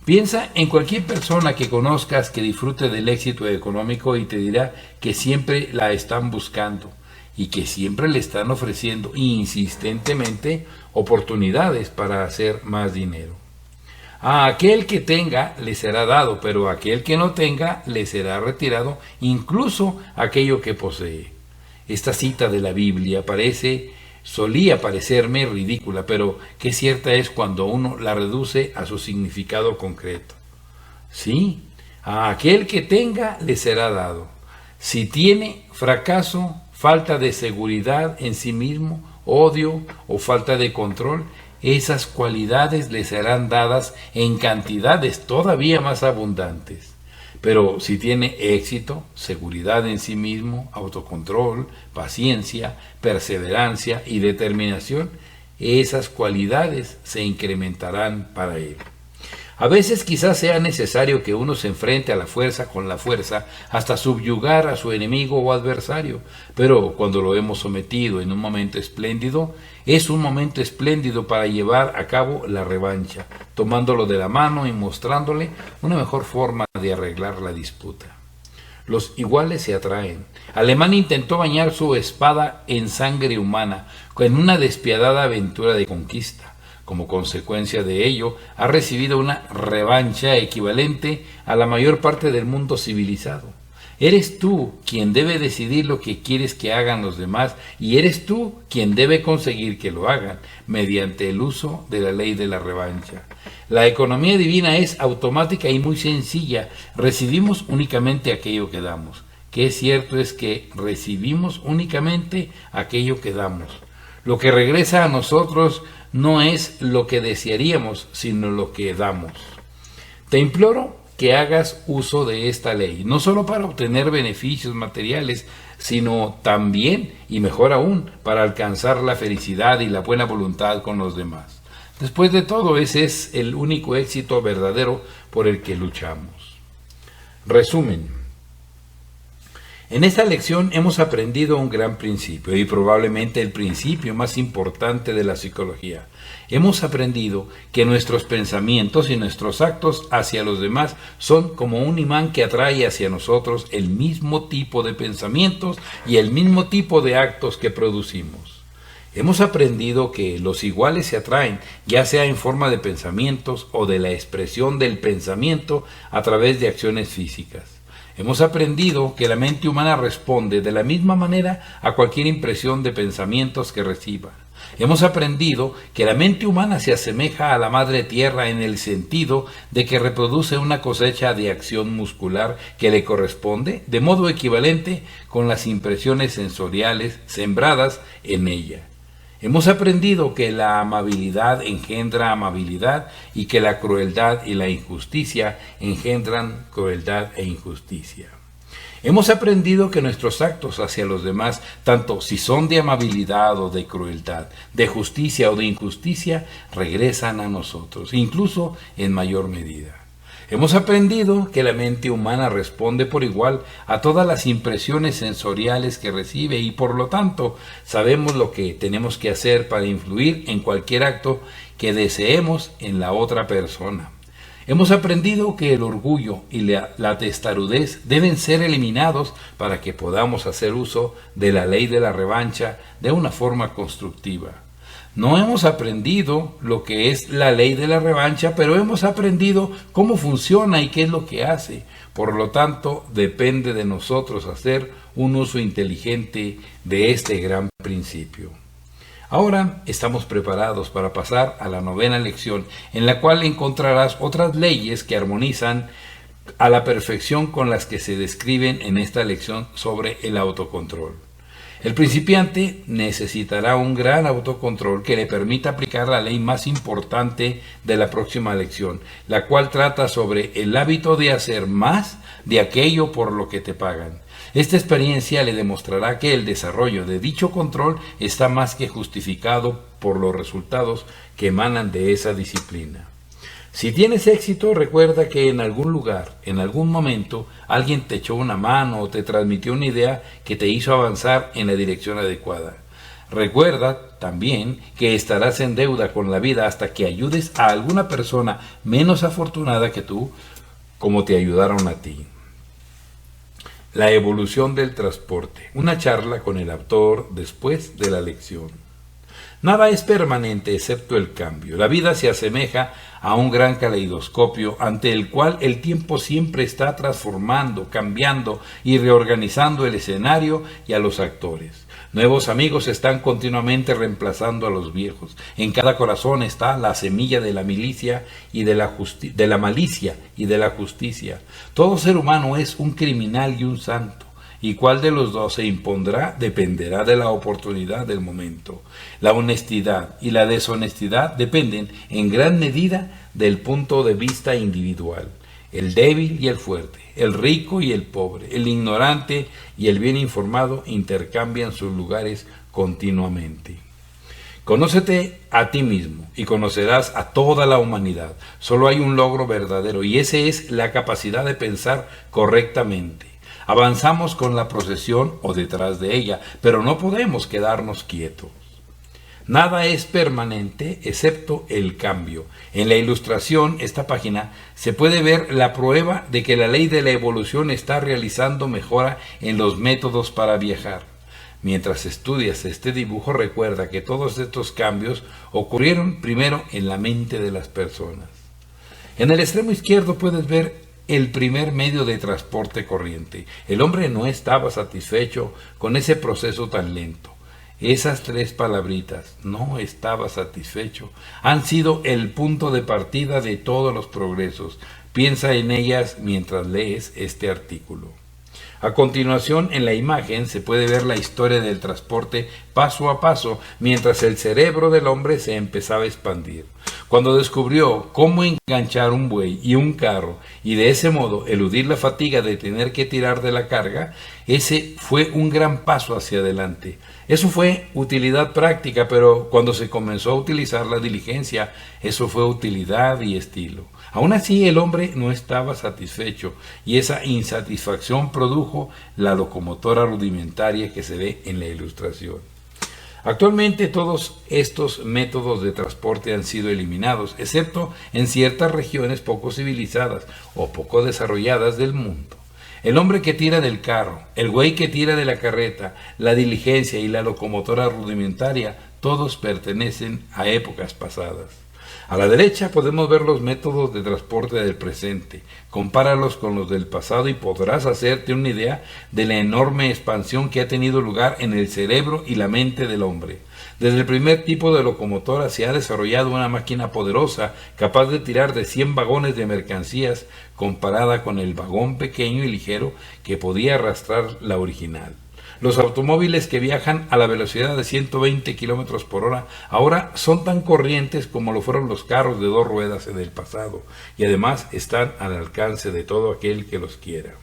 Piensa en cualquier persona que conozcas que disfrute del éxito económico y te dirá que siempre la están buscando y que siempre le están ofreciendo insistentemente oportunidades para hacer más dinero. A aquel que tenga le será dado, pero a aquel que no tenga le será retirado incluso aquello que posee. Esta cita de la Biblia solía parecerme ridícula, pero qué cierta es cuando uno la reduce a su significado concreto. Sí, a aquel que tenga le será dado. Si tiene fracaso, falta de seguridad en sí mismo, odio o falta de control, esas cualidades le serán dadas en cantidades todavía más abundantes. Pero si tiene éxito, seguridad en sí mismo, autocontrol, paciencia, perseverancia y determinación, esas cualidades se incrementarán para él. A veces quizás sea necesario que uno se enfrente a la fuerza con la fuerza hasta subyugar a su enemigo o adversario, pero cuando lo hemos sometido en un momento espléndido, es un momento espléndido para llevar a cabo la revancha, tomándolo de la mano y mostrándole una mejor forma de arreglar la disputa. Los iguales se atraen. Alemán intentó bañar su espada en sangre humana en una despiadada aventura de conquista. Como consecuencia de ello, ha recibido una revancha equivalente a la mayor parte del mundo civilizado. Eres tú quien debe decidir lo que quieres que hagan los demás y eres tú quien debe conseguir que lo hagan mediante el uso de la ley de la revancha. La economía divina es automática y muy sencilla. Recibimos únicamente aquello que damos. Que es cierto es que recibimos únicamente aquello que damos. Lo que regresa a nosotros no es lo que desearíamos, sino lo que damos. Te imploro que hagas uso de esta ley, no solo para obtener beneficios materiales, sino también, y mejor aún, para alcanzar la felicidad y la buena voluntad con los demás. Después de todo, ese es el único éxito verdadero por el que luchamos. Resumen. En esta lección hemos aprendido un gran principio y probablemente el principio más importante de la psicología. Hemos aprendido que nuestros pensamientos y nuestros actos hacia los demás son como un imán que atrae hacia nosotros el mismo tipo de pensamientos y el mismo tipo de actos que producimos. Hemos aprendido que los iguales se atraen, ya sea en forma de pensamientos o de la expresión del pensamiento a través de acciones físicas. Hemos aprendido que la mente humana responde de la misma manera a cualquier impresión de pensamientos que reciba. Hemos aprendido que la mente humana se asemeja a la madre tierra en el sentido de que reproduce una cosecha de acción muscular que le corresponde de modo equivalente con las impresiones sensoriales sembradas en ella. Hemos aprendido que la amabilidad engendra amabilidad y que la crueldad y la injusticia engendran crueldad e injusticia. Hemos aprendido que nuestros actos hacia los demás, tanto si son de amabilidad o de crueldad, de justicia o de injusticia, regresan a nosotros, incluso en mayor medida. Hemos aprendido que la mente humana responde por igual a todas las impresiones sensoriales que recibe y por lo tanto sabemos lo que tenemos que hacer para influir en cualquier acto que deseemos en la otra persona. Hemos aprendido que el orgullo y la testarudez deben ser eliminados para que podamos hacer uso de la ley de la revancha de una forma constructiva. No hemos aprendido lo que es la ley de la revancha, pero hemos aprendido cómo funciona y qué es lo que hace. Por lo tanto, depende de nosotros hacer un uso inteligente de este gran principio. Ahora estamos preparados para pasar a la 9ª lección, en la cual encontrarás otras leyes que armonizan a la perfección con las que se describen en esta lección sobre el autocontrol. El principiante necesitará un gran autocontrol que le permita aplicar la ley más importante de la próxima lección, la cual trata sobre el hábito de hacer más de aquello por lo que te pagan. Esta experiencia le demostrará que el desarrollo de dicho control está más que justificado por los resultados que emanan de esa disciplina. Si tienes éxito, recuerda que en algún lugar, en algún momento, alguien te echó una mano o te transmitió una idea que te hizo avanzar en la dirección adecuada. Recuerda también que estarás en deuda con la vida hasta que ayudes a alguna persona menos afortunada que tú, como te ayudaron a ti. La evolución del transporte. Una charla con el autor después de la lección. Nada es permanente excepto el cambio. La vida se asemeja a un gran caleidoscopio ante el cual el tiempo siempre está transformando, cambiando y reorganizando el escenario y a los actores. Nuevos amigos están continuamente reemplazando a los viejos. En cada corazón está la semilla de la milicia y de la malicia y de la justicia. Todo ser humano es un criminal y un santo. Y cuál de los dos se impondrá dependerá de la oportunidad del momento. La honestidad y la deshonestidad dependen en gran medida del punto de vista individual. El débil y el fuerte, el rico y el pobre, el ignorante y el bien informado intercambian sus lugares continuamente. Conócete a ti mismo y conocerás a toda la humanidad. Solo hay un logro verdadero y ese es la capacidad de pensar correctamente. Avanzamos con la procesión o detrás de ella, pero no podemos quedarnos quietos. Nada es permanente excepto el cambio. En la ilustración, esta página, se puede ver la prueba de que la ley de la evolución está realizando mejora en los métodos para viajar. Mientras estudias este dibujo, recuerda que todos estos cambios ocurrieron primero en la mente de las personas. En el extremo izquierdo puedes ver el primer medio de transporte corriente. El hombre no estaba satisfecho con ese proceso tan lento. Esas 3 palabritas, no estaba satisfecho, han sido el punto de partida de todos los progresos. Piensa en ellas mientras lees este artículo. A continuación, en la imagen se puede ver la historia del transporte paso a paso, mientras el cerebro del hombre se empezaba a expandir. Cuando descubrió cómo enganchar un buey y un carro y de ese modo eludir la fatiga de tener que tirar de la carga, ese fue un gran paso hacia adelante. Eso fue utilidad práctica, pero cuando se comenzó a utilizar la diligencia, eso fue utilidad y estilo. Aún así, el hombre no estaba satisfecho y esa insatisfacción produjo la locomotora rudimentaria que se ve en la ilustración. Actualmente todos estos métodos de transporte han sido eliminados, excepto en ciertas regiones poco civilizadas o poco desarrolladas del mundo. El hombre que tira del carro, el güey que tira de la carreta, la diligencia y la locomotora rudimentaria, todos pertenecen a épocas pasadas. A la derecha podemos ver los métodos de transporte del presente. Compáralos con los del pasado y podrás hacerte una idea de la enorme expansión que ha tenido lugar en el cerebro y la mente del hombre. Desde el primer tipo de locomotora se ha desarrollado una máquina poderosa capaz de tirar de 100 vagones de mercancías comparada con el vagón pequeño y ligero que podía arrastrar la original. Los automóviles que viajan a la velocidad de 120 km por hora ahora son tan corrientes como lo fueron los carros de 2 ruedas en el pasado y además están al alcance de todo aquel que los quiera.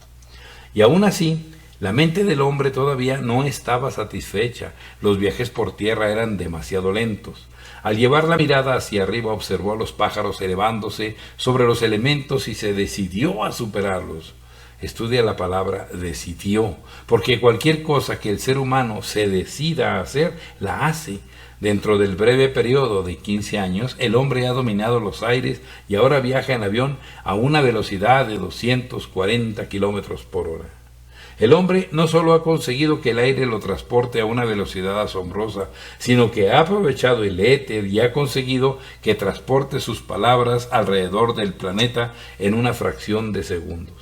Y aún así, La mente del hombre todavía no estaba satisfecha, los viajes por tierra eran demasiado lentos. Al llevar la mirada hacia arriba observó a los pájaros elevándose sobre los elementos y se decidió a superarlos. Estudia la palabra decidió, porque cualquier cosa que el ser humano se decida a hacer, la hace. Dentro del breve periodo de 15 años, el hombre ha dominado los aires y ahora viaja en avión a una velocidad de 240 kilómetros por hora. El hombre no solo ha conseguido que el aire lo transporte a una velocidad asombrosa, sino que ha aprovechado el éter y ha conseguido que transporte sus palabras alrededor del planeta en una fracción de segundos.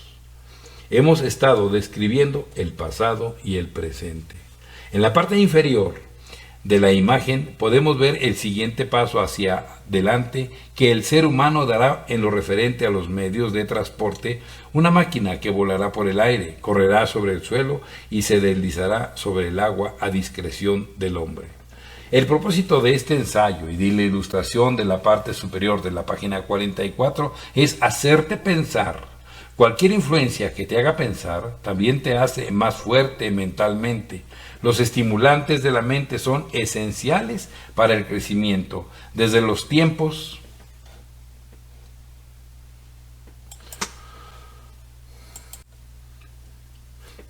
Hemos estado describiendo el pasado y el presente. En la parte inferior de la imagen podemos ver el siguiente paso hacia adelante que el ser humano dará en lo referente a los medios de transporte: una máquina que volará por el aire, correrá sobre el suelo y se deslizará sobre el agua a discreción del hombre. El propósito de este ensayo y de la ilustración de la parte superior de la página 44 es hacerte pensar. Cualquier influencia que te haga pensar también te hace más fuerte mentalmente. Los estimulantes de la mente son esenciales para el crecimiento. Desde los tiempos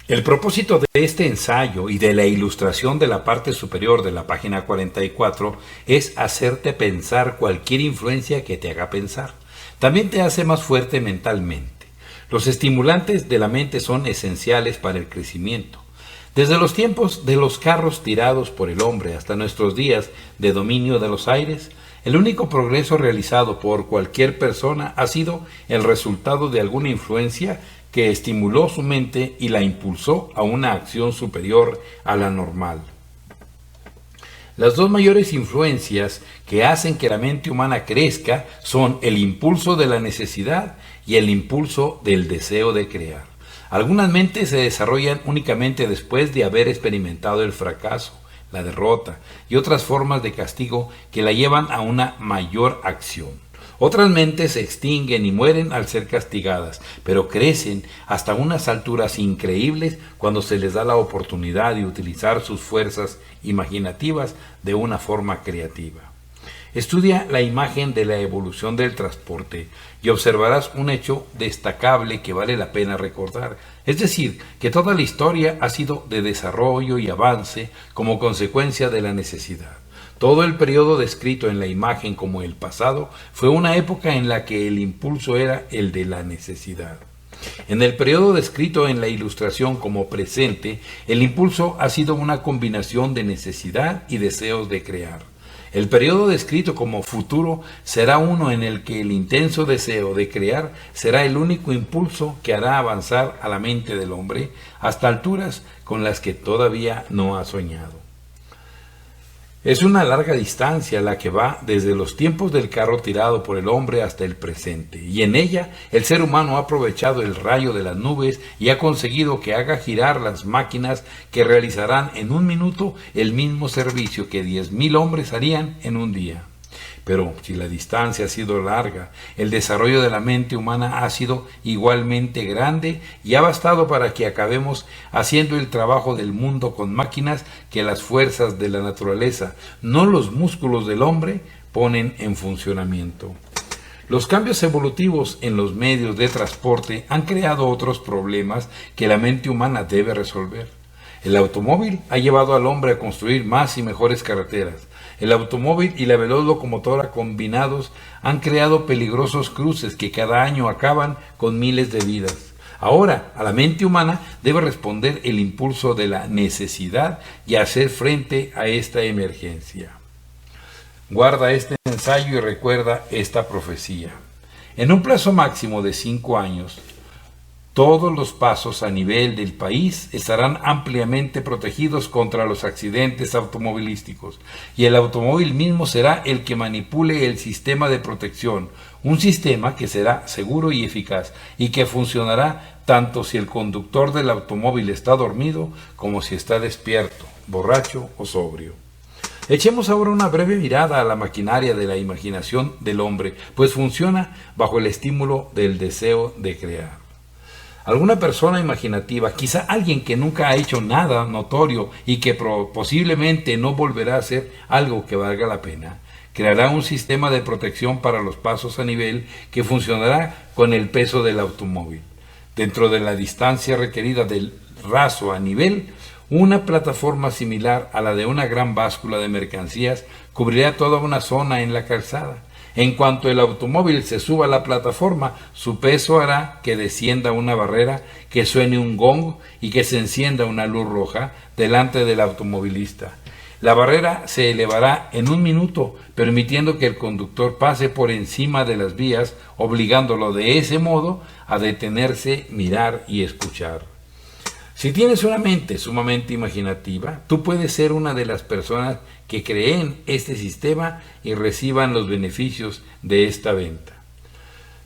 El propósito de este ensayo y de la ilustración de la parte superior de la página 44 es hacerte pensar cualquier influencia que te haga pensar. También te hace más fuerte mentalmente. Los estimulantes de la mente son esenciales para el crecimiento. Desde los tiempos de los carros tirados por el hombre hasta nuestros días de dominio de los aires, el único progreso realizado por cualquier persona ha sido el resultado de alguna influencia que estimuló su mente y la impulsó a una acción superior a la normal. Las dos mayores influencias que hacen que la mente humana crezca son el impulso de la necesidad y el impulso del deseo de crear. Algunas mentes se desarrollan únicamente después de haber experimentado el fracaso, la derrota y otras formas de castigo que la llevan a una mayor acción. Otras mentes se extinguen y mueren al ser castigadas, pero crecen hasta unas alturas increíbles cuando se les da la oportunidad de utilizar sus fuerzas imaginativas de una forma creativa. Estudia la imagen de la evolución del transporte y observarás un hecho destacable que vale la pena recordar. Es decir, que toda la historia ha sido de desarrollo y avance como consecuencia de la necesidad. Todo el periodo descrito en la imagen como el pasado fue una época en la que el impulso era el de la necesidad. En el periodo descrito en la ilustración como presente, el impulso ha sido una combinación de necesidad y deseos de crear. El periodo descrito como futuro será uno en el que el intenso deseo de crear será el único impulso que hará avanzar a la mente del hombre hasta alturas con las que todavía no ha soñado. Es una larga distancia la que va desde los tiempos del carro tirado por el hombre hasta el presente, y en ella el ser humano ha aprovechado el rayo de las nubes y ha conseguido que haga girar las máquinas que realizarán en un minuto el mismo servicio que 10,000 hombres harían en un día. Pero si la distancia ha sido larga, el desarrollo de la mente humana ha sido igualmente grande y ha bastado para que acabemos haciendo el trabajo del mundo con máquinas que las fuerzas de la naturaleza, no los músculos del hombre, ponen en funcionamiento. Los cambios evolutivos en los medios de transporte han creado otros problemas que la mente humana debe resolver. El automóvil ha llevado al hombre a construir más y mejores carreteras. El automóvil y la veloz locomotora combinados han creado peligrosos cruces que cada año acaban con miles de vidas. Ahora, a la mente humana debe responder el impulso de la necesidad y hacer frente a esta emergencia. Guarda este ensayo y recuerda esta profecía. En un plazo máximo de 5 años, todos los pasos a nivel del país estarán ampliamente protegidos contra los accidentes automovilísticos y el automóvil mismo será el que manipule el sistema de protección, un sistema que será seguro y eficaz y que funcionará tanto si el conductor del automóvil está dormido como si está despierto, borracho o sobrio. Echemos ahora una breve mirada a la maquinaria de la imaginación del hombre, pues funciona bajo el estímulo del deseo de crear. Alguna persona imaginativa, quizá alguien que nunca ha hecho nada notorio y que posiblemente no volverá a hacer algo que valga la pena, creará un sistema de protección para los pasos a nivel que funcionará con el peso del automóvil. Dentro de la distancia requerida del raso a nivel, una plataforma similar a la de una gran báscula de mercancías cubrirá toda una zona en la calzada. En cuanto el automóvil se suba a la plataforma, su peso hará que descienda una barrera, que suene un gong y que se encienda una luz roja delante del automovilista. La barrera se elevará en 1 minuto, permitiendo que el conductor pase por encima de las vías, obligándolo de ese modo a detenerse, mirar y escuchar. Si tienes una mente sumamente imaginativa, tú puedes ser una de las personas que creen este sistema y reciban los beneficios de esta venta.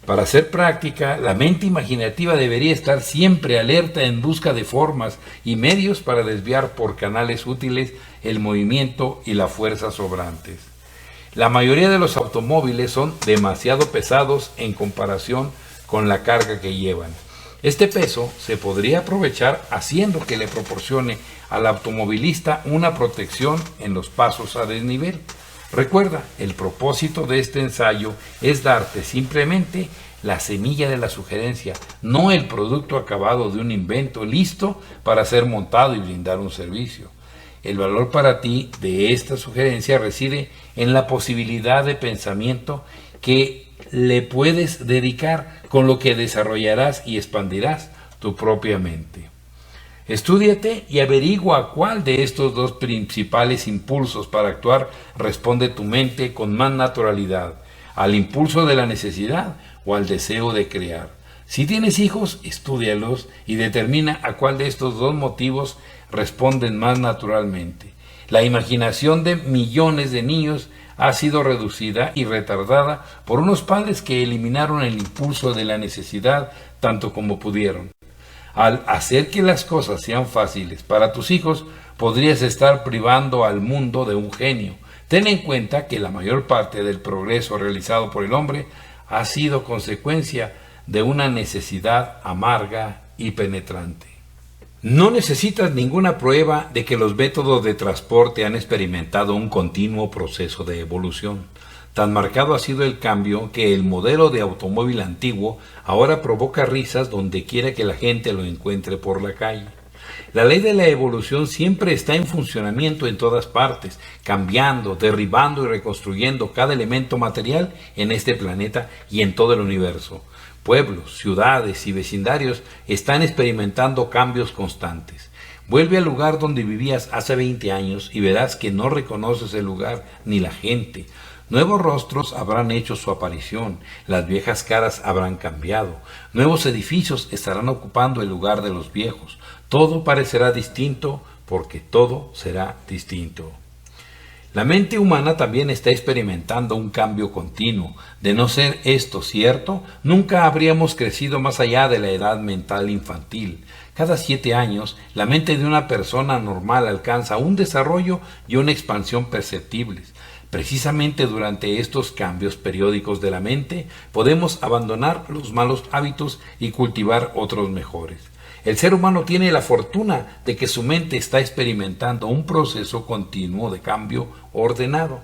Para ser práctica, la mente imaginativa debería estar siempre alerta en busca de formas y medios para desviar por canales útiles el movimiento y la fuerza sobrantes. La mayoría de los automóviles son demasiado pesados en comparación con la carga que llevan. Este peso se podría aprovechar haciendo que le proporcione al automovilista una protección en los pasos a desnivel. Recuerda, el propósito de este ensayo es darte simplemente la semilla de la sugerencia, no el producto acabado de un invento listo para ser montado y brindar un servicio. El valor para ti de esta sugerencia reside en la posibilidad de pensamiento que le puedes dedicar, con lo que desarrollarás y expandirás tu propia mente. Estúdiate y averigua a cuál de estos dos principales impulsos para actuar responde tu mente con más naturalidad, al impulso de la necesidad o al deseo de crear. Si tienes hijos, estúdialos y determina a cuál de estos dos motivos responden más naturalmente. La imaginación de millones de niños ha sido reducida y retardada por unos padres que eliminaron el impulso de la necesidad tanto como pudieron. Al hacer que las cosas sean fáciles para tus hijos, podrías estar privando al mundo de un genio. Ten en cuenta que la mayor parte del progreso realizado por el hombre ha sido consecuencia de una necesidad amarga y penetrante. No necesitas ninguna prueba de que los métodos de transporte han experimentado un continuo proceso de evolución. Tan marcado ha sido el cambio que el modelo de automóvil antiguo ahora provoca risas donde quiera que la gente lo encuentre por la calle. La ley de la evolución siempre está en funcionamiento en todas partes, cambiando, derribando y reconstruyendo cada elemento material en este planeta y en todo el universo. Pueblos, ciudades y vecindarios están experimentando cambios constantes. Vuelve al lugar donde vivías hace 20 años y verás que no reconoces el lugar ni la gente. Nuevos rostros habrán hecho su aparición, las viejas caras habrán cambiado, nuevos edificios estarán ocupando el lugar de los viejos. Todo parecerá distinto porque todo será distinto. La mente humana también está experimentando un cambio continuo. De no ser esto cierto, nunca habríamos crecido más allá de la edad mental infantil. Cada 7 años, la mente de una persona normal alcanza un desarrollo y una expansión perceptibles. Precisamente durante estos cambios periódicos de la mente, podemos abandonar los malos hábitos y cultivar otros mejores. El ser humano tiene la fortuna de que su mente está experimentando un proceso continuo de cambio ordenado.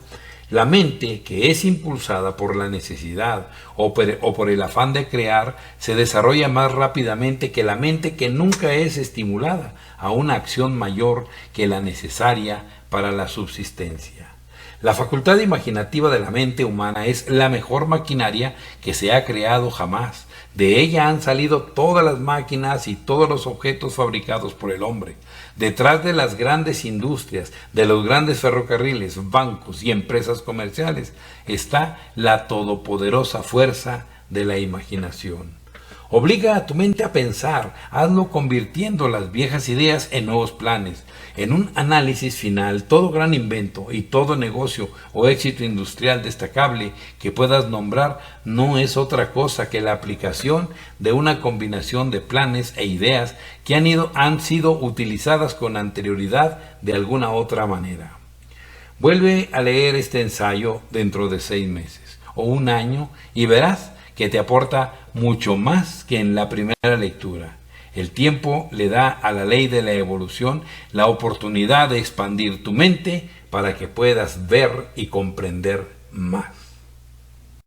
La mente, que es impulsada por la necesidad o por el afán de crear, se desarrolla más rápidamente que la mente que nunca es estimulada a una acción mayor que la necesaria para la subsistencia. La facultad imaginativa de la mente humana es la mejor maquinaria que se ha creado jamás. De ella han salido todas las máquinas y todos los objetos fabricados por el hombre. Detrás de las grandes industrias, de los grandes ferrocarriles, bancos y empresas comerciales, está la todopoderosa fuerza de la imaginación. Obliga a tu mente a pensar, hazlo convirtiendo las viejas ideas en nuevos planes. En un análisis final, todo gran invento y todo negocio o éxito industrial destacable que puedas nombrar no es otra cosa que la aplicación de una combinación de planes e ideas que han sido utilizadas con anterioridad de alguna otra manera. Vuelve a leer este ensayo dentro de 6 meses o 1 año y verás que te aporta mucho más que en la primera lectura. El tiempo le da a la ley de la evolución la oportunidad de expandir tu mente para que puedas ver y comprender más.